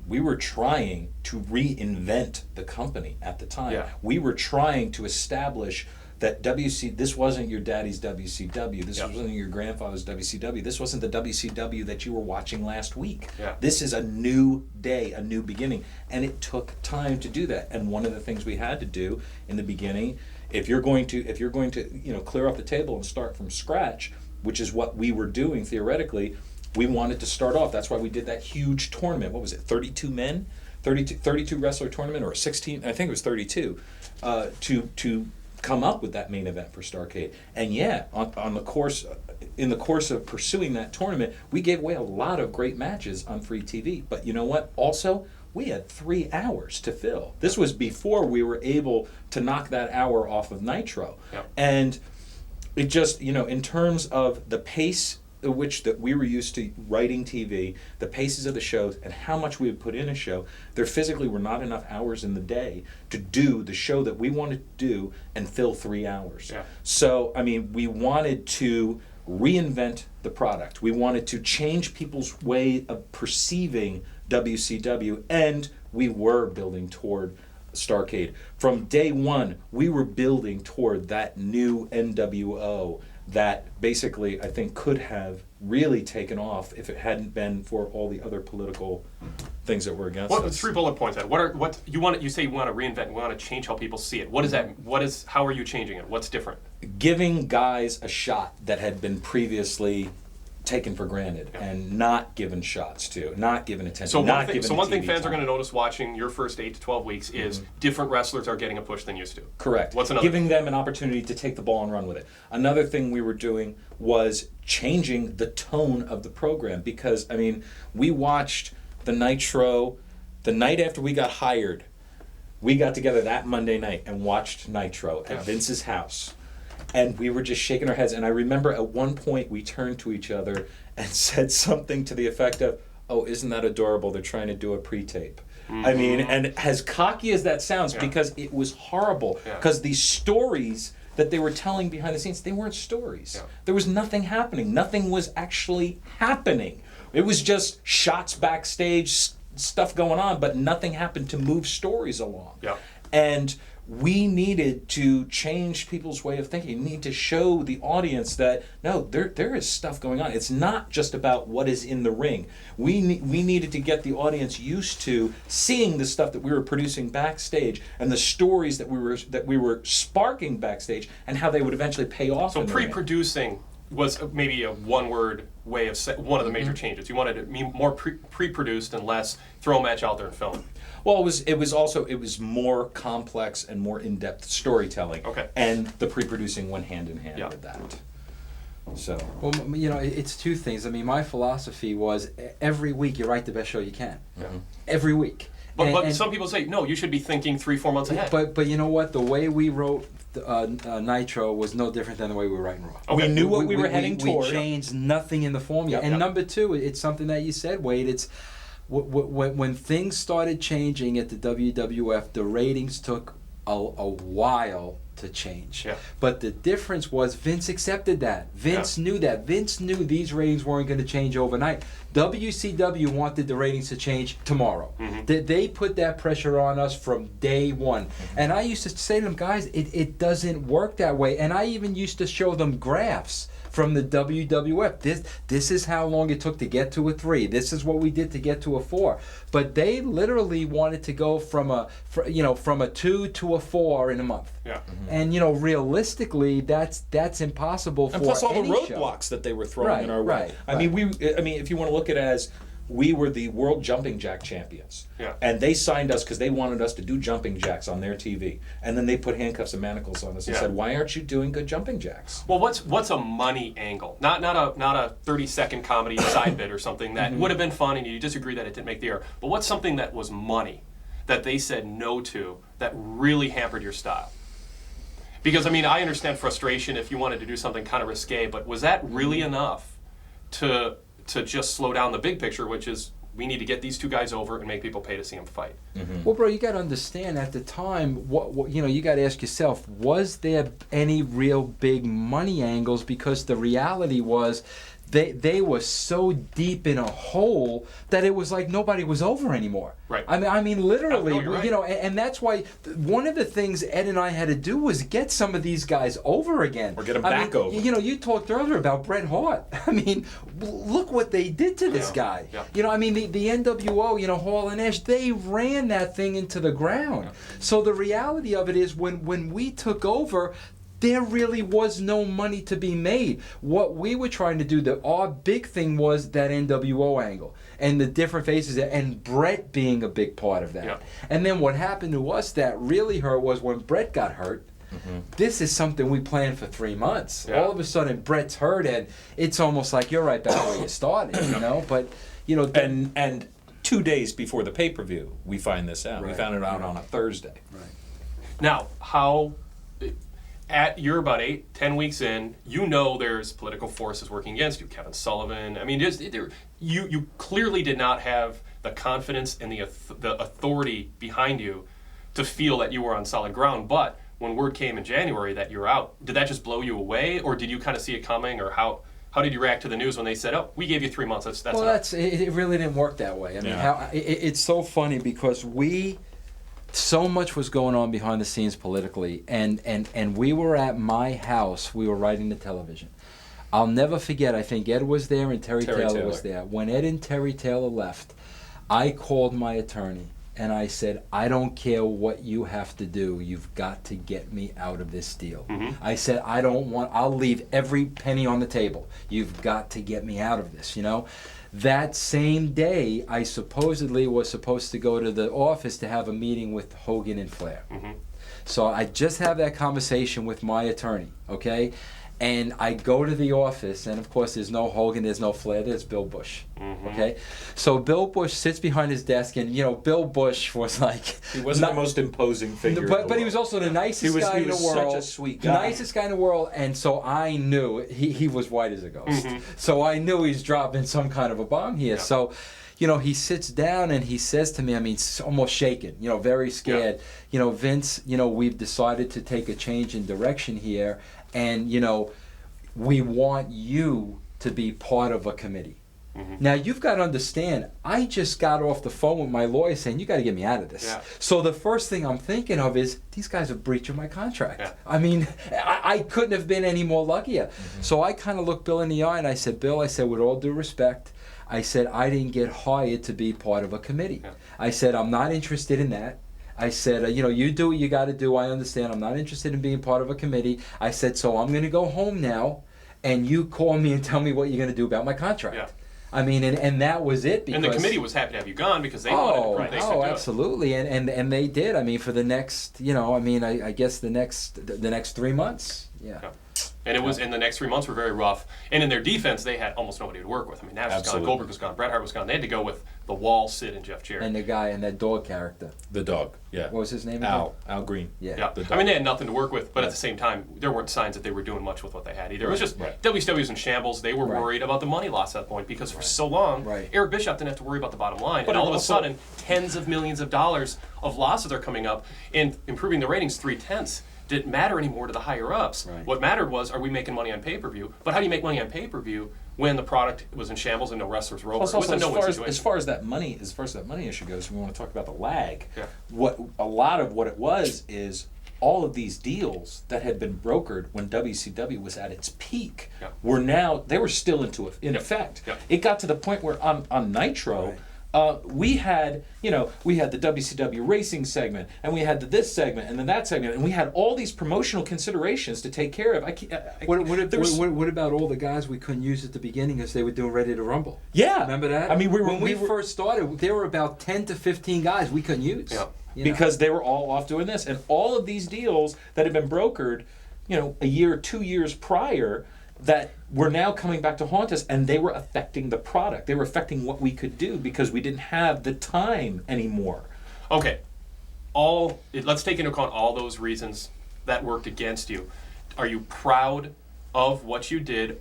we were trying to reinvent the company at the time. Yeah. We were trying to establish that this wasn't your daddy's WCW. This wasn't your grandfather's WCW. This wasn't the WCW that you were watching last week. Yeah. This is a new day, a new beginning, and it took time to do that. And one of the things we had to do in the beginning, if you're going to clear off the table and start from scratch, which is what we were doing theoretically, we wanted to start off. That's why we did that huge tournament. What was it? 32 men, 32 wrestler tournament, or 16? I think it was 32. To come up with that main event for Starrcade. And in the course of pursuing that tournament, we gave away a lot of great matches on free TV. But you know what? Also, we had 3 hours to fill. This was before we were able to knock that hour off of Nitro. Yep. And it just, in terms of the pace at which that we were used to writing TV, the paces of the shows, and how much we would put in a show, there physically were not enough hours in the day to do the show that we wanted to do and fill 3 hours. Yeah. So, we wanted to reinvent the product. We wanted to change people's way of perceiving WCW, and we were building toward Starrcade. From day one, we were building toward that new NWO that basically I think could have really taken off if it hadn't been for all the other political things that were against us. 3 bullet points, Ed. You say you want to reinvent, you want to change how people see it. What is that? How are you changing it? What's different? Giving guys a shot that had been previously taken for granted and not given shots to, not given attention. So one thing fans time. are going to notice watching your first 8 to 12 weeks is different wrestlers are getting a push than used to. Correct. What's another? Giving them an opportunity to take the ball and run with it. Another thing we were doing was changing the tone of the program, because we watched the Nitro the night after we got hired. We got together that Monday night and watched Nitro at Vince's house. And we were just shaking our heads. And I remember at one point we turned to each other and said something to the effect of, "Oh, isn't that adorable? They're trying to do a pre-tape." Mm-hmm. And as cocky as that sounds, because it was horrible. Because these stories that they were telling behind the scenes, they weren't stories. Yeah. There was nothing happening. Nothing was actually happening. It was just shots backstage, stuff going on, but nothing happened to move stories along. Yeah. And we needed to change people's way of thinking. We need to show the audience that, no, there is stuff going on. It's not just about what is in the ring. We needed to get the audience used to seeing the stuff that we were producing backstage and the stories that we were sparking backstage and how they would eventually pay off. So pre-producing was maybe a one-word way of one of the major changes. You wanted it to be more pre-produced and less throw a match out there and film it. Well, it was more complex and more in-depth storytelling. Okay. And the pre-producing went hand in hand with that. So. Well, it's 2 things. My philosophy was every week you write the best show you can. Mm-hmm. Every week. But some people say, no, you should be thinking 3-4 months ahead. But you know what? The way we wrote Nitro was no different than the way we were writing Raw. Okay. We knew what we were heading toward. We changed nothing in the formula. And number two, it's something that you said, Wade. It's when things started changing at the WWF, the ratings took a while to change. Yeah. But the difference was Vince accepted that. Vince knew that. Vince knew these ratings weren't going to change overnight. WCW wanted the ratings to change tomorrow. They put that pressure on us from day one. And I used to say to them, guys, it doesn't work that way. And I even used to show them graphs from the WWF. This is how long it took to get to a 3. This is what we did to get to a 4. But they literally wanted to go from a 2 to a 4 in a month. Yeah. And realistically, that's impossible for And plus all the any roadblocks show. that they were throwing in our way. Right. I mean, if you want to look at it as we were the world jumping jack champions. Yeah. And they signed us because they wanted us to do jumping jacks on their TV. And then they put handcuffs and manacles on us and said, "Why aren't you doing good jumping jacks?" Well, what's a money angle? Not a 30-second comedy side bit or something that would have been fun, and you disagree that it didn't make the air. But what's something that was money that they said no to that really hampered your style? Because I understand frustration if you wanted to do something kind of risque, but was that really enough to just slow down the big picture, which is we need to get these two guys over and make people pay to see them fight? Well, bro, you got to understand at the time, what you got to ask yourself, was there any real big money angles? Because the reality was they were so deep in a hole that it was like nobody was over anymore. Right. I mean, literally, No, you're right. and that's why one of the things Ed and I had to do was get some of these guys over again. Or get them back over. You talked earlier about Bret Hart. I mean, look what they did to this guy. Yeah. The NWO, Hall and Nash, they ran that thing into the ground. So the reality of it is when we took over, there really was no money to be made. What we were trying to do, our big thing was that NWO angle and the different faces, and Bret being a big part of that. Yeah. And then what happened to us that really hurt was when Bret got hurt. This is something we planned for 3 months. Yeah. All of a sudden, Bret's hurt, and it's almost like you're right back where you started, But, And 2 days before the pay-per-view, we find this out. Right. We found it out on a Thursday. Right. Now, you're about 8-10 weeks in, there's political forces working against you. Kevin Sullivan. You clearly did not have the confidence and the authority behind you to feel that you were on solid ground. But when word came in January that you're out, did that just blow you away, or did you kind of see it coming, or how did you react to the news when they said, "Oh, we gave you 3 months"? That's well, enough. it really didn't work that way. I mean, it's so funny because so much was going on behind the scenes politically, and we were at my house. We were writing the television. I'll never forget, I think Ed was there and Terry Taylor was there. When Ed and Terry Taylor left, I called my attorney and I said, "I don't care what you have to do. You've got to get me out of this deal." I said, I'll leave every penny on the table. You've got to get me out of this, That same day, I supposedly was supposed to go to the office to have a meeting with Hogan and Flair. So I just have that conversation with my attorney, okay? And I go to the office, and of course there's no Hogan, there's no Flair, there's Bill Bush, okay? So Bill Bush sits behind his desk, and Bill Bush was like... He wasn't the most imposing figure But he was also the nicest guy in the world. He was such a sweet guy. Nicest guy in the world, and so I knew he was white as a ghost. So I knew he's dropping some kind of a bomb here. Yeah. So, he sits down and he says to me, almost shaken, very scared. Yeah. Vince, we've decided to take a change in direction here, and we want you to be part of a committee. Now, you've got to understand, I just got off the phone with my lawyer saying, you got to get me out of this. Yeah. So the first thing I'm thinking of is, these guys are breaching my contract. Yeah. I couldn't have been any more luckier. So I kind of looked Bill in the eye and I said, Bill, with all due respect, I said, I didn't get hired to be part of a committee. Yeah. I said, I'm not interested in that. I said, you do what you got to do. I understand. I'm not interested in being part of a committee. I said, so I'm going to go home now, and you call me and tell me what you're going to do about my contract. Yeah. And that was it. Because, and the committee was happy to have you gone because they wanted it. Oh, absolutely. And they did. For the next, I guess the next 3 months, Yeah. And it was in the next 3 months were very rough. And in their defense, they had almost nobody to work with. I mean, Nash was gone, Absolutely. Goldberg was gone, Bret Hart was gone. They had to go with the Wall, Sid, and Jeff Jarrett. And the guy and that dog character. The dog, yeah. What was his name? Al Green. Yeah. Yeah, The I mean, they had nothing to work with, but at the same time, there weren't signs that they were doing much with what they had either. It was just WCW was in shambles. They were Right. worried about the money loss at that point because for so long, Right. Eric Bischoff didn't have to worry about the bottom line. But And all of a also- sudden, tens of millions of dollars of losses are coming up, and improving the ratings 3/10 didn't matter anymore to the higher ups. Right. What mattered was, are we making money on pay-per-view? But how do you make money on pay-per-view when the product was in shambles and no wrestlers were over? Plus, It was also, a no-win as situation. far as that money issue goes, we want to talk about the lag. Yeah. What a lot of what it was is all of these deals that had been brokered when WCW was at its peak Yeah. were still in effect. Yeah. It got to the point where on Nitro. Right. We had the WCW racing segment, and we had this segment, and then that segment, and we had all these promotional considerations to take care of. What about all the guys we couldn't use at the beginning because they were doing Ready to Rumble? Yeah, Remember that? I mean, when we were first started, there were about 10 to 15 guys we couldn't use. Yeah. You know? because they were all off doing this, and all of these deals that had been brokered, a year, 2 years prior, that were now coming back to haunt us, and they were affecting the product. They were affecting what we could do because we didn't have the time anymore. Okay, let's take into account all those reasons that worked against you. Are you proud of what you did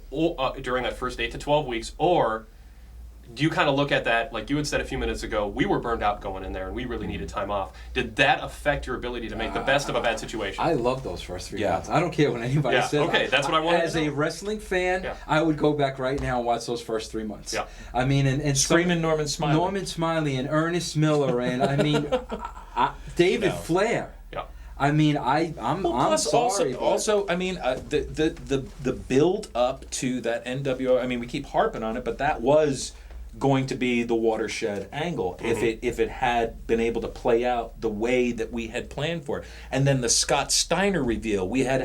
during that first 8 to 12 weeks, or do you kind of look at that, like you had said a few minutes ago, we were burned out going in there and we really needed time off. Did that affect your ability to make the best of a bad situation? I love those first 3 Yeah. months. I don't care what anybody Yeah, says. okay, that's what I wanted to As know. a wrestling fan, Yeah. I would go back right now and watch those first 3 months. Yeah. I mean, and Screaming Norman Smiley. Norman Smiley and Ernest Miller, and I mean, David No. Flair. Yeah. I mean, I'm Plus, sorry. also, I mean, the build up to that NWO. I mean, we keep harping on it, but that was going to be the watershed angle if it had been able to play out the way that we had planned for it. And then the Scott Steiner reveal, we had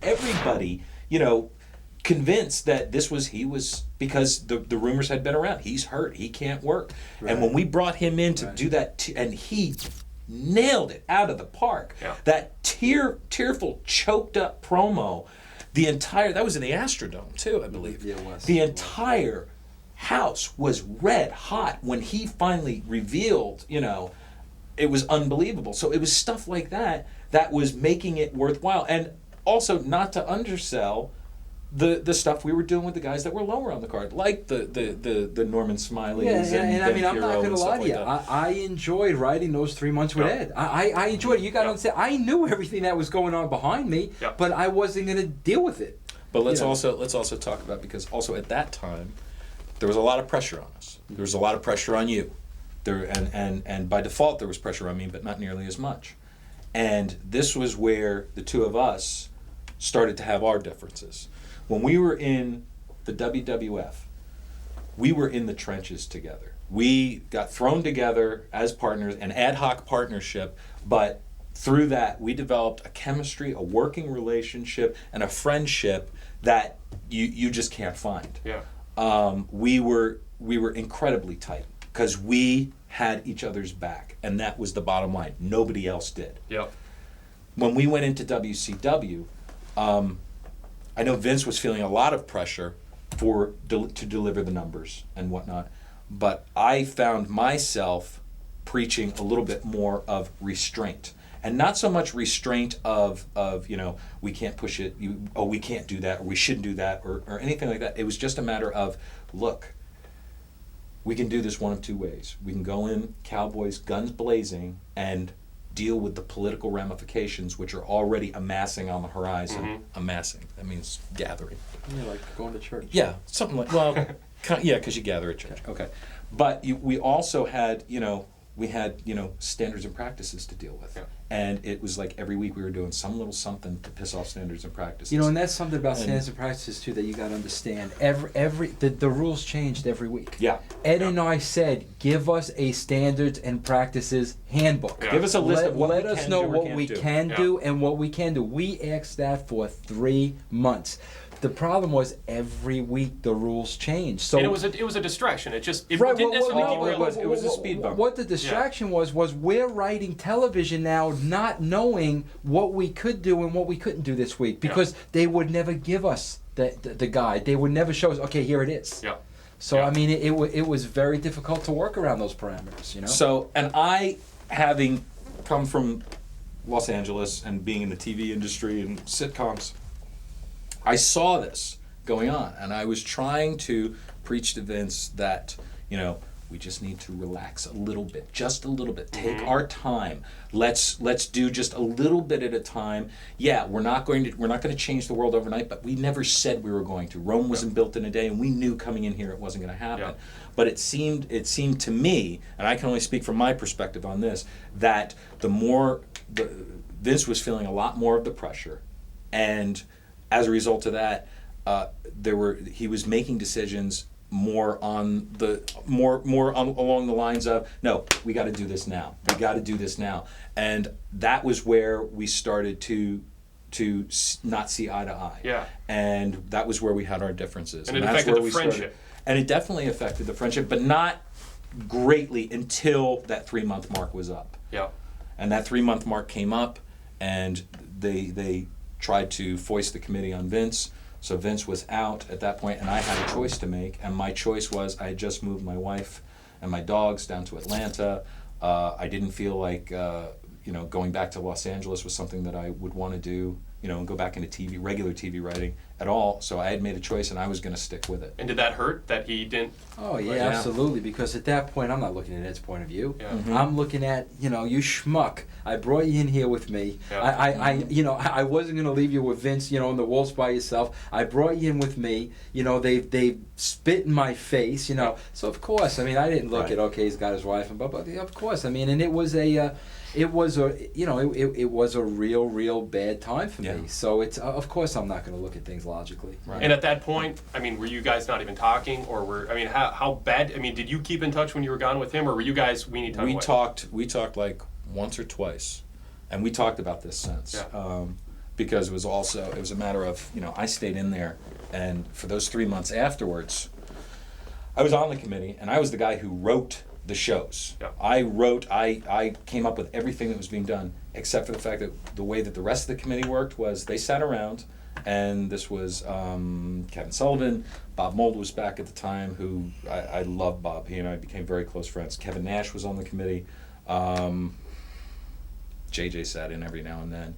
everybody, convinced that he was because the rumors had been around. He's hurt. He can't work. Right. And when we brought him in to do that, and he nailed it out of the park. Yeah. That tearful, choked up promo, that was in the Astrodome too, I believe. Yeah, it was. The entire house was red hot when he finally revealed, it was unbelievable. So it was stuff like that was making it worthwhile. And also not to undersell the stuff we were doing with the guys that were lower on the card, like the Norman Smileys and I mean, I'm not going to lie to you. that. I enjoyed writing those 3 months with Yeah. Ed. I enjoyed it. You got to Yeah. understand. I knew everything that was going on behind me, Yeah. but I wasn't going to deal with it. But let's You know. also talk about, because also at that time there was a lot of pressure on us. There was a lot of pressure on you. And by default there was pressure on me, but not nearly as much. And this was where the two of us started to have our differences. When we were in the WWF, we were in the trenches together. We got thrown together as partners, an ad hoc partnership, but through that we developed a chemistry, a working relationship, and a friendship that you just can't find. Yeah. We were incredibly tight because we had each other's back, and that was the bottom line. Nobody else did. Yep. When we went into WCW, I know Vince was feeling a lot of pressure to deliver the numbers and whatnot, but I found myself preaching a little bit more of restraint. And not so much restraint of we can't push it, we can't do that, or we shouldn't do that, or anything like that. It was just a matter of, look, we can do this one of two ways. We can go in, Cowboys, guns blazing, and deal with the political ramifications, which are already amassing on the horizon. Mhm. Amassing, that means gathering. Yeah, like going to church. Yeah, something like, because you gather at church. Okay. But we also had, standards and practices to deal with. Yeah. And it was like every week we were doing some little something to piss off standards and practices. And that's something about And- standards and practices too that you got to understand. The rules changed every week. Yeah. Ed and I said, give us a standards and practices handbook. Yeah. Give us a list of what Let we us can know do or what can't we do. can Yeah. do and what we can do. We asked that for 3 months. The problem was every week the rules changed. So And it was a distraction. It didn't Right, necessarily well, keep no, real. it was a speed bump. What the distraction was we're writing television now, not knowing what we could do and what we couldn't do this week, because they would never give us the guide. They would never show us, okay, here it is. Yeah. So Yeah. I mean, it was very difficult to work around those parameters, you know. So, and I, having come from Los Angeles and being in the TV industry and sitcoms, I saw this going on, and I was trying to preach to Vince that, you know, we just need to relax a little bit, just a little bit. Take our time. Let's do just a little bit at a time. Yeah, we're not going to change the world overnight, but we never said we were going to. Rome wasn't built in a day, and we knew coming in here it wasn't going to happen. Yeah. But it seemed to me, and I can only speak from my perspective on this, that Vince was feeling a lot more of the pressure, and as a result of that, he was making decisions more along the lines of, no, we got to do this now. We got to do this now, and that was where we started to not see eye to eye. Yeah. And that was where we had our differences. And it that's affected where the we friendship. And it definitely affected the friendship, but not greatly until that 3-month mark was up. Yeah. And that 3-month mark came up, and they tried to foist the committee on Vince. So Vince was out at that point, and I had a choice to make. And my choice was, I had just moved my wife and my dogs down to Atlanta. I didn't feel like going back to Los Angeles was something that I would want to do, and go back into regular TV writing at all. So I had made a choice, and I was going to stick with it. And did that hurt that he didn't? Oh yeah, absolutely. Because at that point, I'm not looking at Ed's point of view. Yeah. Mm-hmm. I'm looking at, you schmuck. I brought you in here with me. Yeah. I wasn't going to leave you with Vince, in the Wolves by yourself. I brought you in with me. They spit in my face. So of course, I didn't look at, okay, he's got his wife, but of course, and it was it was a real bad time for me. So it's of course I'm not going to look at things logically. Right. And at that point, were you guys not even talking, or how bad? Did you keep in touch when you were gone with him, or were you guys weenie time away? We talked like once or twice, and we talked about this since. Yeah. Because it was a matter of, I stayed in there, and for those 3 months afterwards, I was on the committee, and I was the guy who wrote the shows. Yeah. I came up with everything that was being done, except for the fact that the way that the rest of the committee worked was they sat around, and this was Kevin Sullivan, Bob Mould was back at the time, who I love Bob. He and I became very close friends. Kevin Nash was on the committee. JJ sat in every now and then.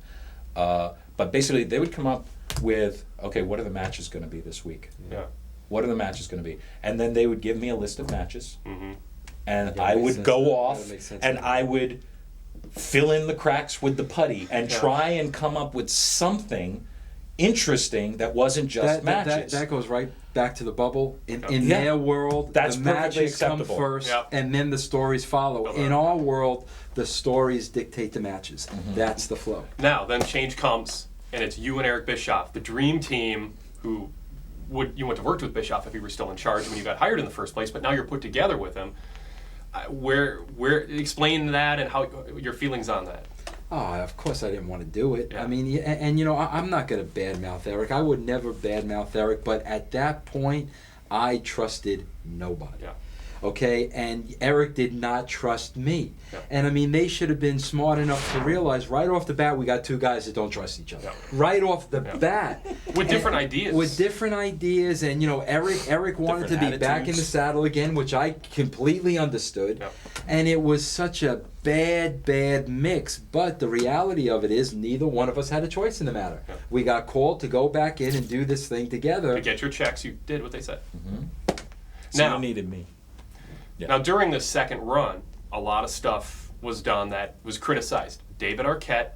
But basically, they would come up with, okay, what are the matches going to be this week? Yeah. What are the matches going to be? And then they would give me a list of matches, Mm-hmm. and Yeah, I makes would sense. go That off, makes sense. and I would fill in the cracks with the putty and Yeah. try and come up with something interesting that wasn't just matches. That goes right back to the bubble. In Yeah. their world, That's the perfectly matches come acceptable. first, Yeah. and then the stories follow. Build In up. our world, the stories dictate the matches. Mm-hmm. That's the flow. Now, then change comes, and it's you and Eric Bischoff, the dream team who you went to work with Bischoff if he were still in charge when you got hired in the first place, but now you're put together with him. Where explain that and how your feelings on that. Oh, of course I didn't want to do it. Yeah. I'm not going to badmouth Eric. I would never badmouth Eric, but at that point, I trusted nobody. Yeah. Okay, and Eric did not trust me. Yeah. And they should have been smart enough to realize right off the bat we got two guys that don't trust each other. Yeah. Right off the Yeah. bat. With different And- ideas. With different ideas, and Eric wanted to Different be back in the attitudes. saddle again, which I completely understood. Yeah. And it was such a bad mix. But the reality of it is neither one of us had a choice in the matter. Yeah. We got called to go back in and do this thing together. To get your checks, you did what they said. So Now- you needed me. Yeah. Now, during the second run, a lot of stuff was done that was criticized. David Arquette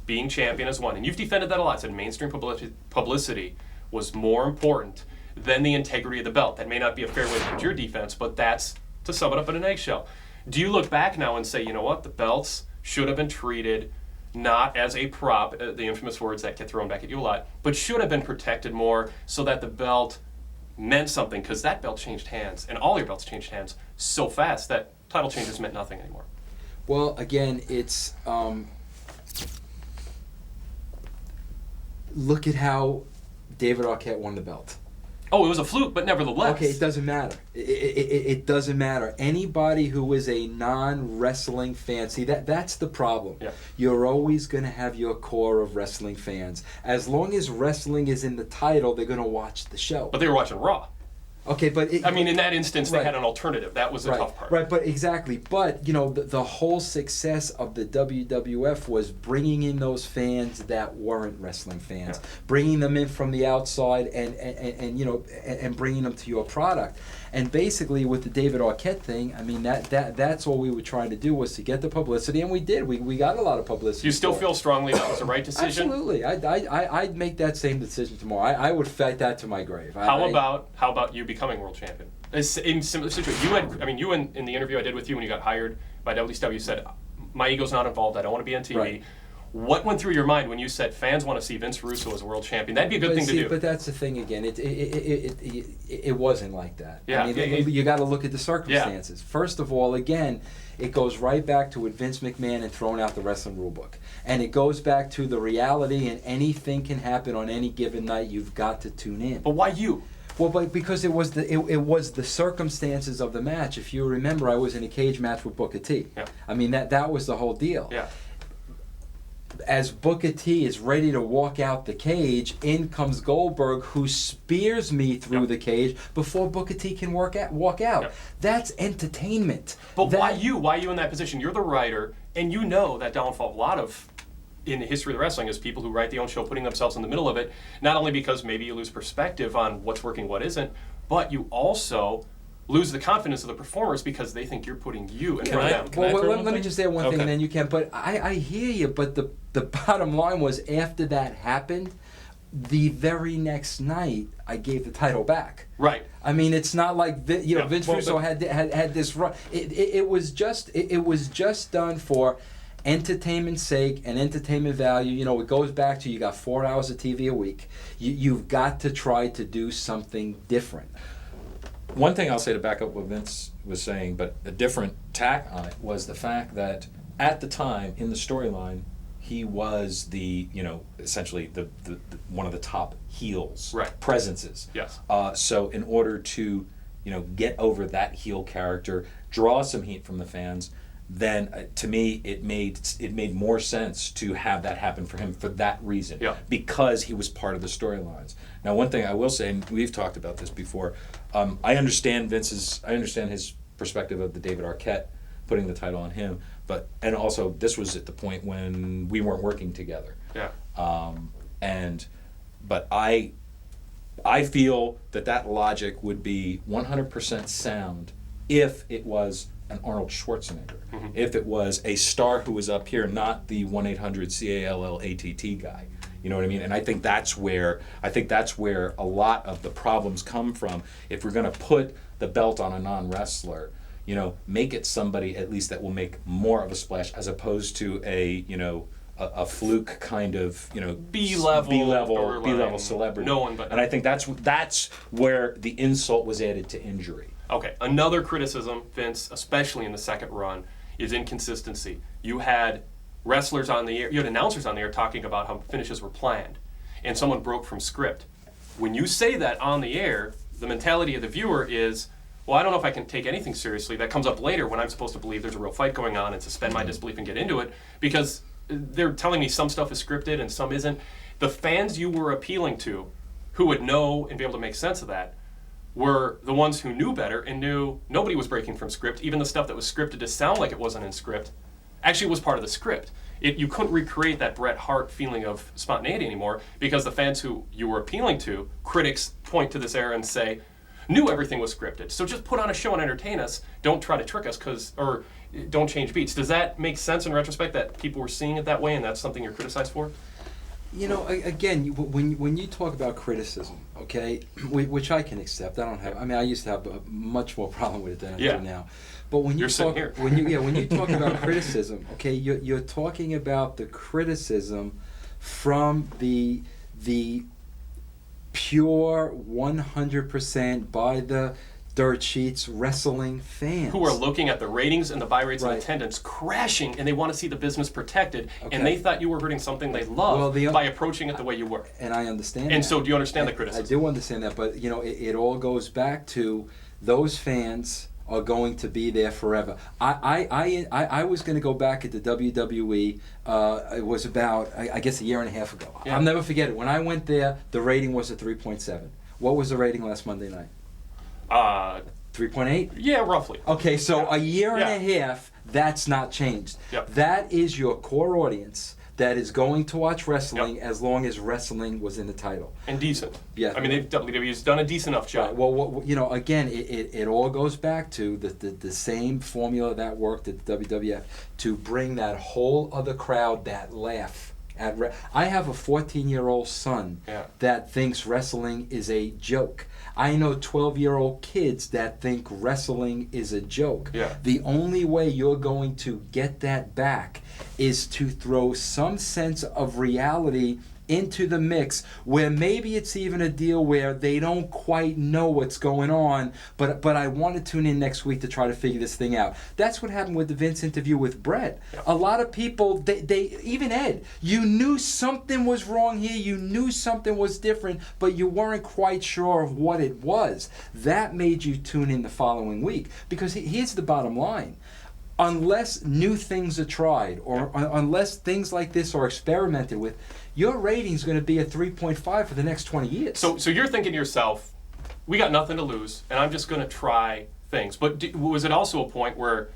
being champion as one, and you've defended that a lot. Said mainstream publicity was more important than the integrity of the belt. That may not be a fair way to put your defense, but that's to sum it up in an eggshell. Do you look back now and say, you know what, the belts should have been treated not as a prop, the infamous words that get thrown back at you a lot, but should have been protected more so that the belt meant something, because that belt changed hands, and all your belts changed hands so fast that title changes meant nothing anymore. Well, again, it's look at how David Arquette won the belt. Oh, it was a fluke, but nevertheless. Okay, it doesn't matter. It doesn't matter. Anybody who is a non-wrestling fan, see, that's the problem. Yeah. You're always going to have your core of wrestling fans. As long as wrestling is in the title, they're going to watch the show. But they were watching Raw. Okay, but I mean, in that instance, they Right. had an alternative. That was the tough part. Right, but exactly. But, you know, the whole success of the WWF was bringing in those fans that weren't wrestling fans, Yeah. bringing them in from the outside and you know, and bringing them to your product. And basically with the David Arquette thing, I mean, that's all we were trying to do was to get the publicity, and we did. We got a lot of publicity. Do you still for it. feel strongly that was the right decision? Absolutely. I'd make that same decision tomorrow. I would fight that to my grave. How about you becoming world champion? In similar situation, you in the interview I did with you when you got hired by WCW said, my ego's not involved. I don't want to be on TV. Right. What went through your mind when you said fans want to see Vince Russo as a world champion? That'd be a good thing to do. But that's the thing again. It wasn't like that. Yeah. I mean, you got to look at the circumstances. First of all, again, it goes right back to with Vince McMahon and throwing out the wrestling rule book, and it goes back to the reality. And anything can happen on any given night. You've got to tune in. But why you? Well, but because it was the circumstances of the match. If you remember, I was in a cage match with Booker T. Yeah. I mean that was the whole deal. Yeah. As Booker T is ready to walk out the cage, in comes Goldberg, who spears me through the cage before Booker T can walk out. Yep. That's entertainment. But why you? Why you in that position? You're the writer, and you know that downfall. A lot of in the history of the wrestling is people who write their own show putting themselves in the middle of it. Not only because maybe you lose perspective on what's working, what isn't, but you also lose the confidence of the performers because they think you're putting you in front of them. Let me just add one thing, and then you can. But I hear you. But the bottom line was, after that happened, the very next night I gave the title back. Right. I mean, it's not like Vince Russo had this run. It was just done for entertainment's sake and entertainment value. You know, it goes back to, you got 4 hours of TV a week. You've got to try to do something different. One thing I'll say to back up what Vince was saying, but a different tack on it, was the fact that at the time in the storyline, he was essentially the one of the top heels, presences. Yes. So in order to, get over that heel character, draw some heat from the fans, then to me it made more sense to have that happen for him for that reason, because he was part of the storylines. Now, one thing I will say, and we've talked about this before, I understand his perspective of the David Arquette putting the title on him, and also this was at the point when we weren't working together. Yeah. But I feel that logic would be 100% sound if it was an Arnold Schwarzenegger, if it was a star who was up here, not the 1-800-CALL-ATT guy. You know what I mean? And I think that's where a lot of the problems come from. If we're going to put the belt on a non-wrestler, make it somebody at least that will make more of a splash, as opposed to a fluke kind of B-level celebrity. No one but. And I think that's where the insult was added to injury. Okay, another criticism, Vince, especially in the second run, is inconsistency. You had wrestlers on the air, you had announcers on the air talking about how finishes were planned, and someone broke from script. When you say that on the air, the mentality of the viewer is, well, I don't know if I can take anything seriously. That comes up later when I'm supposed to believe there's a real fight going on and suspend my disbelief and get into it, because they're telling me some stuff is scripted and some isn't. The fans you were appealing to, who would know and be able to make sense of that, were the ones who knew better and knew nobody was breaking from script. Even the stuff that was scripted to sound like it wasn't in script actually was part of the script. You couldn't recreate that Bret Hart feeling of spontaneity anymore, because the fans who you were appealing to, critics point to this era and say, knew everything was scripted. So just put on a show and entertain us. Don't try to trick us, or don't change beats. Does that make sense in retrospect, that people were seeing it that way and that's something you're criticized for? Again, when you talk about criticism, okay, which I can accept, I used to have a much more problem with it than I do now. But when you when you talk about criticism, okay, you're talking about the criticism from the pure 100% by the dirt sheets, wrestling fans. Who are looking at the ratings and the buy rates Right. and attendance crashing, and they want to see the business protected, Okay. and they thought you were hurting something they love Well, by approaching it the way you were. And I understand And that. so do you understand the I criticism? do understand that, but it all goes back to those fans are going to be there forever. I was going to go back at the WWE. It was about I guess a year and a half ago. Yeah. I'll never forget it. When I went there, the rating was a 3.7. What was the rating last Monday night? 3.8. Yeah, roughly. Okay, so Yeah. a year Yeah. and a half, that's not changed. Yep. That is your core audience that is going to watch wrestling Yep. as long as wrestling was in the title. And decent. Yeah. I mean, WWE's done a decent enough job. Right. Well, again, it all goes back to the same formula that worked at the WWF to bring that whole other crowd that laugh. I have a 14-year-old son Yeah. that thinks wrestling is a joke. I know 12-year-old kids that think wrestling is a joke. Yeah. The only way you're going to get that back is to throw some sense of reality into the mix, where maybe it's even a deal where they don't quite know what's going on, but I want to tune in next week to try to figure this thing out. That's what happened with the Vince interview with Brett. Yeah. A lot of people, they even Ed, you knew something was wrong here, you knew something was different, but you weren't quite sure of what it was. That made you tune in the following week, because here's the bottom line. Unless new things are tried, or unless things like this are experimented with, your rating's going to be at 3.5 for the next 20 years. So you're thinking to yourself, we got nothing to lose, and I'm just going to try things. But was it also a point where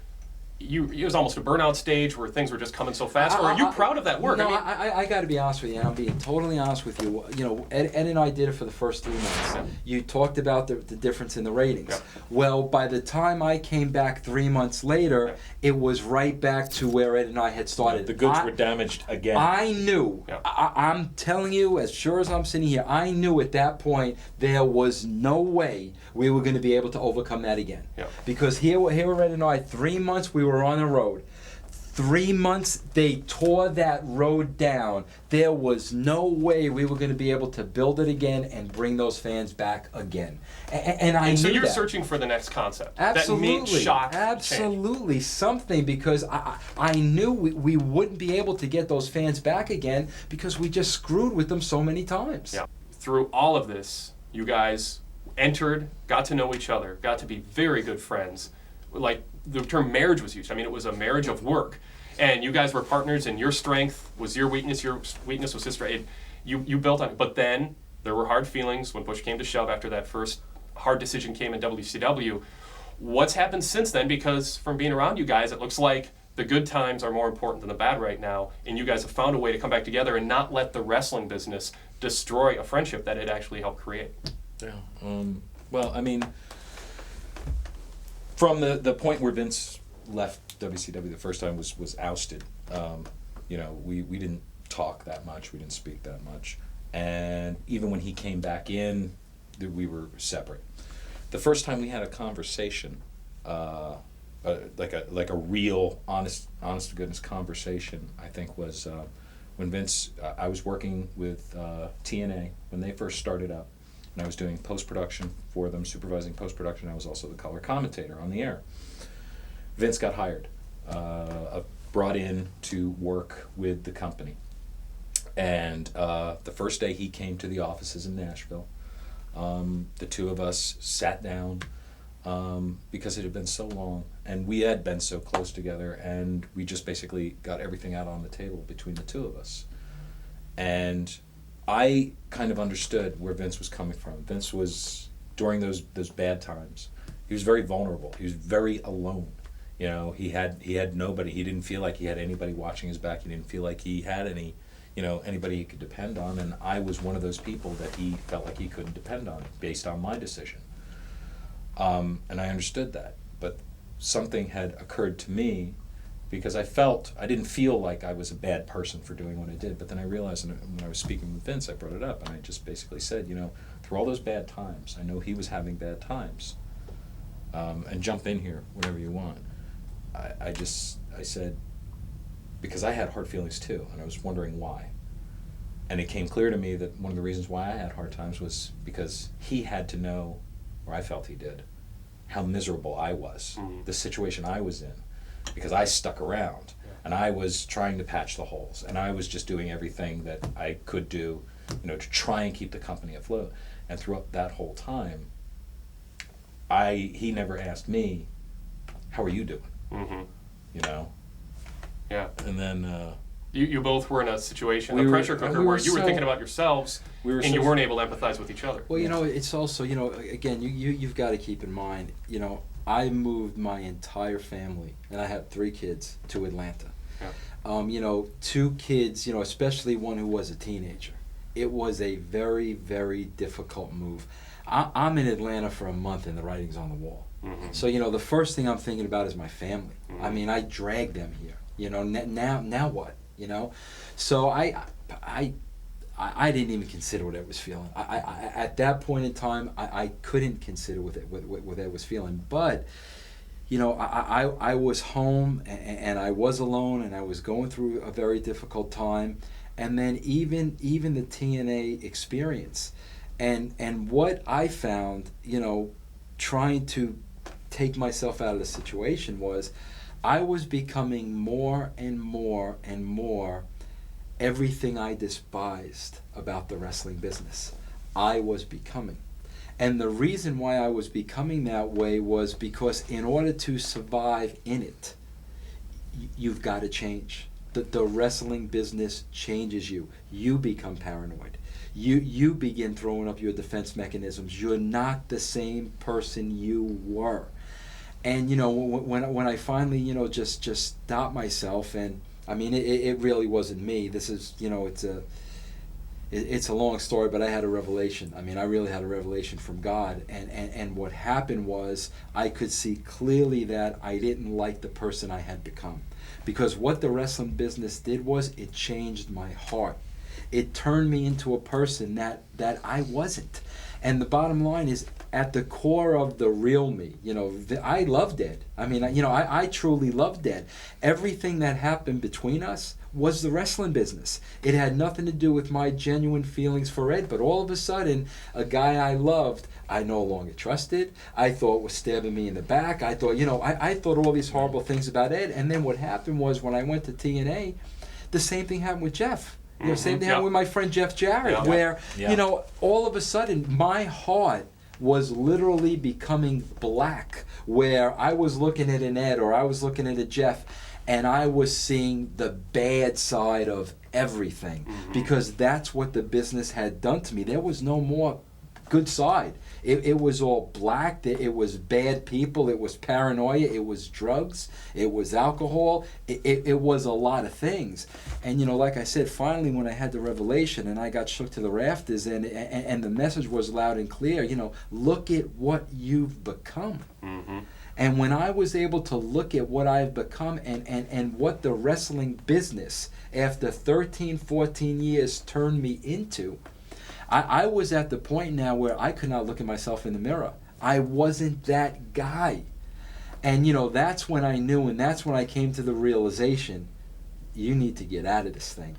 it was almost a burnout stage where things were just coming so fast? Or are you proud of that work? No, I mean, I got to be honest with you, and I'm being totally honest with you. Ed and I did it for the first 3 months. Yeah. You talked about the difference in the ratings. Yeah. Well, by the time I came back 3 months later, Yeah. it was right back to where Ed and I had started. The goods were damaged again. I knew, Yeah. I'm telling you, as sure as I'm sitting here, I knew at that point there was no way we were going to be able to overcome that again. Yeah. Because here were Ed and I, 3 months we were on the road. 3 months they tore that road down. There was no way we were going to be able to build it again and bring those fans back again. And I and so knew you're that. searching for the next concept. Absolutely, That means shock. Change. absolutely something, because I knew we wouldn't be able to get those fans back again because we just screwed with them so many times. Yeah. Through all of this, you guys entered, got to know each other, got to be very good friends. Like, the term marriage was used. I mean, it was a marriage of work. And you guys were partners, and your strength was your weakness was his strength. You built on it. But then there were hard feelings when push came to shove after that first hard decision came in WCW. What's happened since then? Because from being around you guys, it looks like the good times are more important than the bad right now, and you guys have found a way to come back together and not let the wrestling business destroy a friendship that it actually helped create. Yeah. Well, I mean, from the point where Vince left WCW the first time was ousted, we didn't talk that much, we didn't speak that much, and even when he came back in, we were separate. The first time we had a conversation, like a real honest to goodness conversation, I think was when Vince. I was working with TNA when they first started up, and I was doing post-production for them, supervising post-production. I was also the color commentator on the air. Vince got hired, brought in to work with the company. And the first day he came to the offices in Nashville, the two of us sat down because it had been so long, and we had been so close together, and we just basically got everything out on the table between the two of us. And I kind of understood where Vince was coming from. Vince was, during those bad times, he was very vulnerable. He was very alone. He had nobody. He didn't feel like he had anybody watching his back. He didn't feel like he had anybody he could depend on. And I was one of those people that he felt like he couldn't depend on based on my decision. And I understood that. But something had occurred to me, because I didn't feel like I was a bad person for doing what I did. But then I realized, and when I was speaking with Vince, I brought it up, and I just basically said, through all those bad times, I know he was having bad times. And jump in here whenever you want. I said, because I had hard feelings too, and I was wondering why. And it came clear to me that one of the reasons why I had hard times was because he had to know, or I felt he did, how miserable I was, the situation I was in, because I stuck around and I was trying to patch the holes and I was just doing everything that I could do, to try and keep the company afloat. And throughout that whole time, he never asked me, how are you doing? Yeah. And then you both were in a situation, we a were- pressure cooker, we were where you were so- thinking about yourselves, we were and so- you weren't able to empathize with each other. Well, it's also, again, you've got to keep in mind, I moved my entire family, and I have 3 kids, to Atlanta. Yeah. 2 kids, especially one who was a teenager. It was a very, very difficult move. I'm in Atlanta for a month, and the writing's on the wall. So, the first thing I'm thinking about is my family. I mean, I dragged them here. Now what? So I didn't even consider what I was feeling. I at that point in time, I couldn't consider what I was feeling. But I was home and I was alone and I was going through a very difficult time. And then even the TNA experience, and what I found, trying to take myself out of the situation was, I was becoming more and more and more everything I despised about the wrestling business. I was becoming. And the reason why I was becoming that way was because in order to survive in it, you've got to change. The wrestling business changes you. You become paranoid. You begin throwing up your defense mechanisms. You're not the same person you were. And when I finally just stopped myself, and I mean it really wasn't me. This is it's a long story, but I had a revelation. I mean, I really had a revelation from God, and what happened was I could see clearly that I didn't like the person I had become, because what the wrestling business did was it changed my heart. It turned me into a person that I wasn't. And the bottom line is, at the core of the real me, I loved Ed. I mean, I truly loved Ed. Everything that happened between us was the wrestling business. It had nothing to do with my genuine feelings for Ed, but all of a sudden, a guy I loved, I no longer trusted. I thought was stabbing me in the back. I thought, I thought all these horrible things about Ed. And then what happened was, when I went to TNA, the same thing happened with Jeff. Same thing happened with my friend Jeff Jarrett, where, all of a sudden, my heart was literally becoming black, where I was looking at an Ed or I was looking at a Jeff, and I was seeing the bad side of everything, because that's what the business had done to me. There was no more good side. It was all black. It was bad people. It was paranoia. It was drugs. It was alcohol. It was a lot of things. And like I said, finally when I had the revelation and I got shook to the rafters, and the message was loud and clear, look at what you've become. And when I was able to look at what I've become and what the wrestling business, after 13, 14 years, turned me into, I was at the point now where I could not look at myself in the mirror. I wasn't that guy. And, that's when I knew, and that's when I came to the realization, you need to get out of this thing.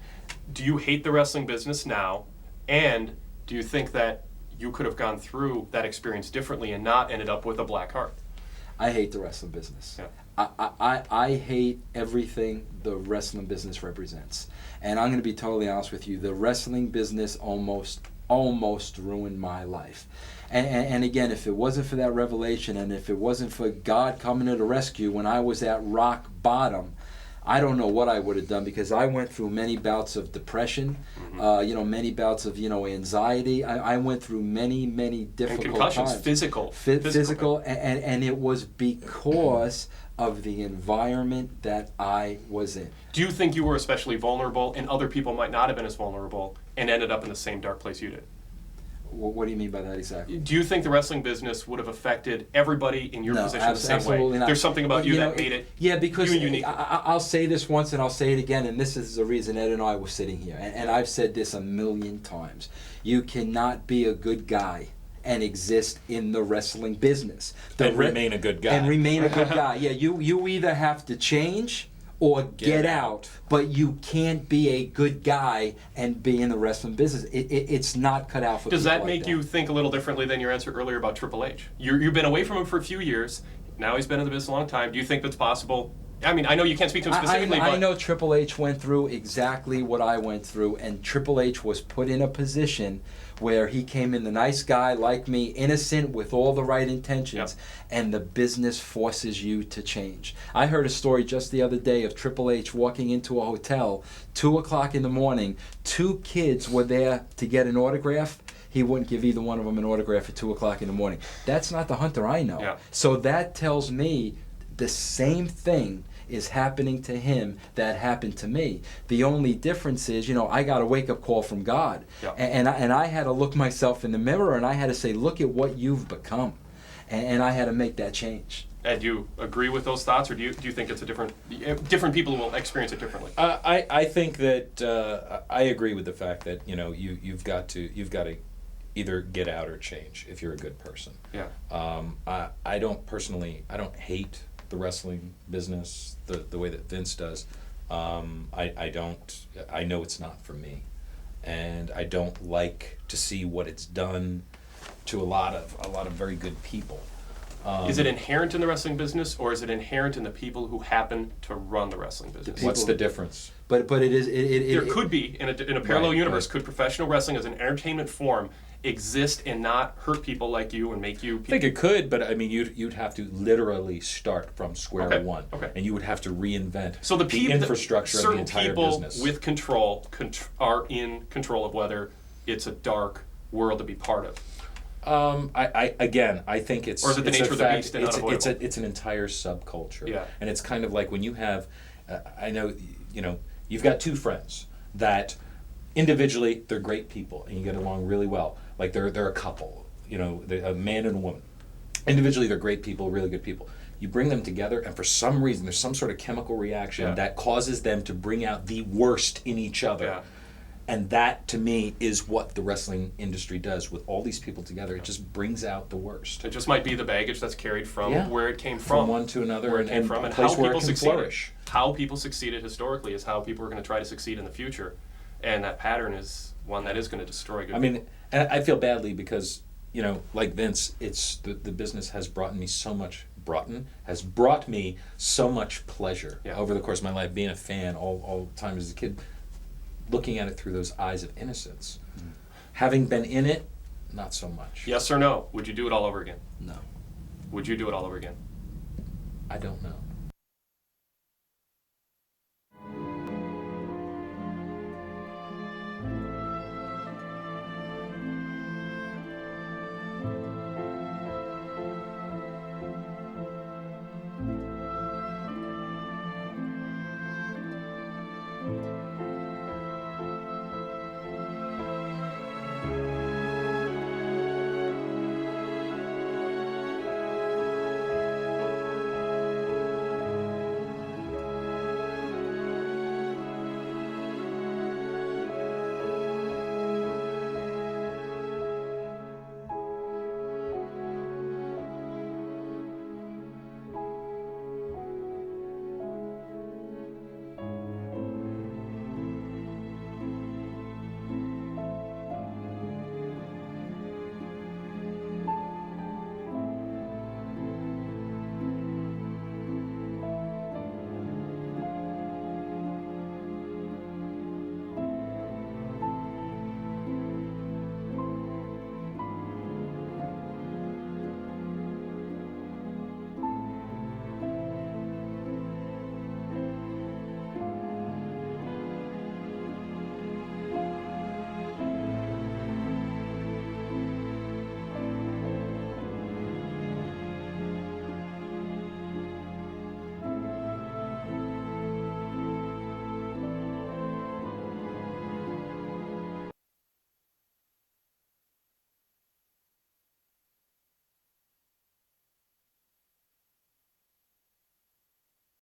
Do you hate the wrestling business now? And do you think that you could have gone through that experience differently and not ended up with a black heart? I hate the wrestling business. Yeah. I hate everything the wrestling business represents. And I'm going to be totally honest with you. The wrestling business almost ruined my life. And again, if it wasn't for that revelation, and if it wasn't for God coming to the rescue when I was at rock bottom, I don't know what I would have done, because I went through many bouts of depression, many bouts of, anxiety. I went through many difficult and concussions, times. Physical. And it was because of the environment that I was in. Do you think you were especially vulnerable, and other people might not have been as vulnerable and ended up in the same dark place you did? What do you mean by that exactly? Do you think the wrestling business would have affected everybody in your position the same way? Not. There's something about you that made it because you unique. I'll say this once and I'll say it again, and this is the reason Ed and I were sitting here. And I've said this a million times. You cannot be a good guy and exist in the wrestling business. And remain a good guy. And remain a good guy. Yeah, you either have to change or get out, but you can't be a good guy and be in the wrestling business. It's not cut out for Does people that like make you think a little differently than your answer earlier about Triple H? You've been away from him for a few years. Now he's been in the business a long time. Do you think that's possible? I mean, I know you can't speak to him specifically, I but know Triple H went through exactly what I went through, and Triple H was put in a position where he came in the nice guy like me, innocent with all the right intentions, and the business forces you to change. I heard a story just the other day of Triple H walking into a hotel, 2 o'clock in the morning. 2 kids were there to get an autograph. He wouldn't give either one of them an autograph at 2 o'clock in the morning. That's not the Hunter I know. Yeah. So that tells me the same thing is happening to him that happened to me. The only difference is, I got a wake-up call from God. Yeah. And I had to look myself in the mirror, and I had to say, look at what you've become. And I had to make that change. And do you agree with those thoughts, or do you think it's a different people will experience it differently? I think that I agree with the fact that you've got to either get out or change if you're a good person. Yeah. I don't hate the wrestling business the way that Vince does. I know it's not for me, and I don't like to see what it's done to a lot of very good people. Is it inherent in the wrestling business, or is it inherent in the people who happen to run the wrestling business? What's the difference? But it is There could be in a parallel Right, universe. right. Could professional wrestling as an entertainment form exist and not hurt people like you and make you? I think it could, but I mean, you'd have to literally start from square one, and you would have to reinvent So the infrastructure of the entire certain people business. with control are in control of whether it's a dark world to be part of. I think it's Or is it the it's nature a of the fact- beast and it's unavoidable? it's an entire subculture. Yeah. And it's kind of like when you have, I know, you've got 2 friends that individually they're great people and you get along really well. Like they're a couple, a man and a woman. Individually they're great people, really good people. You bring them together, and for some reason there's some sort of chemical reaction that causes them to bring out the worst in each other. Yeah. And that, to me, is what the wrestling industry does with all these people together. It just brings out the worst. It just might be the baggage that's carried from where it came From one to another, where it came from, a and place how where people it can succeeded. flourish. How people succeeded historically is how people are going to try to succeed in the future, and that pattern is one that is going to destroy good. I mean, and I feel badly because, like Vince, it's the business has brought me so much pleasure over the course of my life, being a fan all the time as a kid, looking at it through those eyes of innocence. Having been in it, not so much. Yes or no? Would you do it all over again? No. Would you do it all over again? I don't know.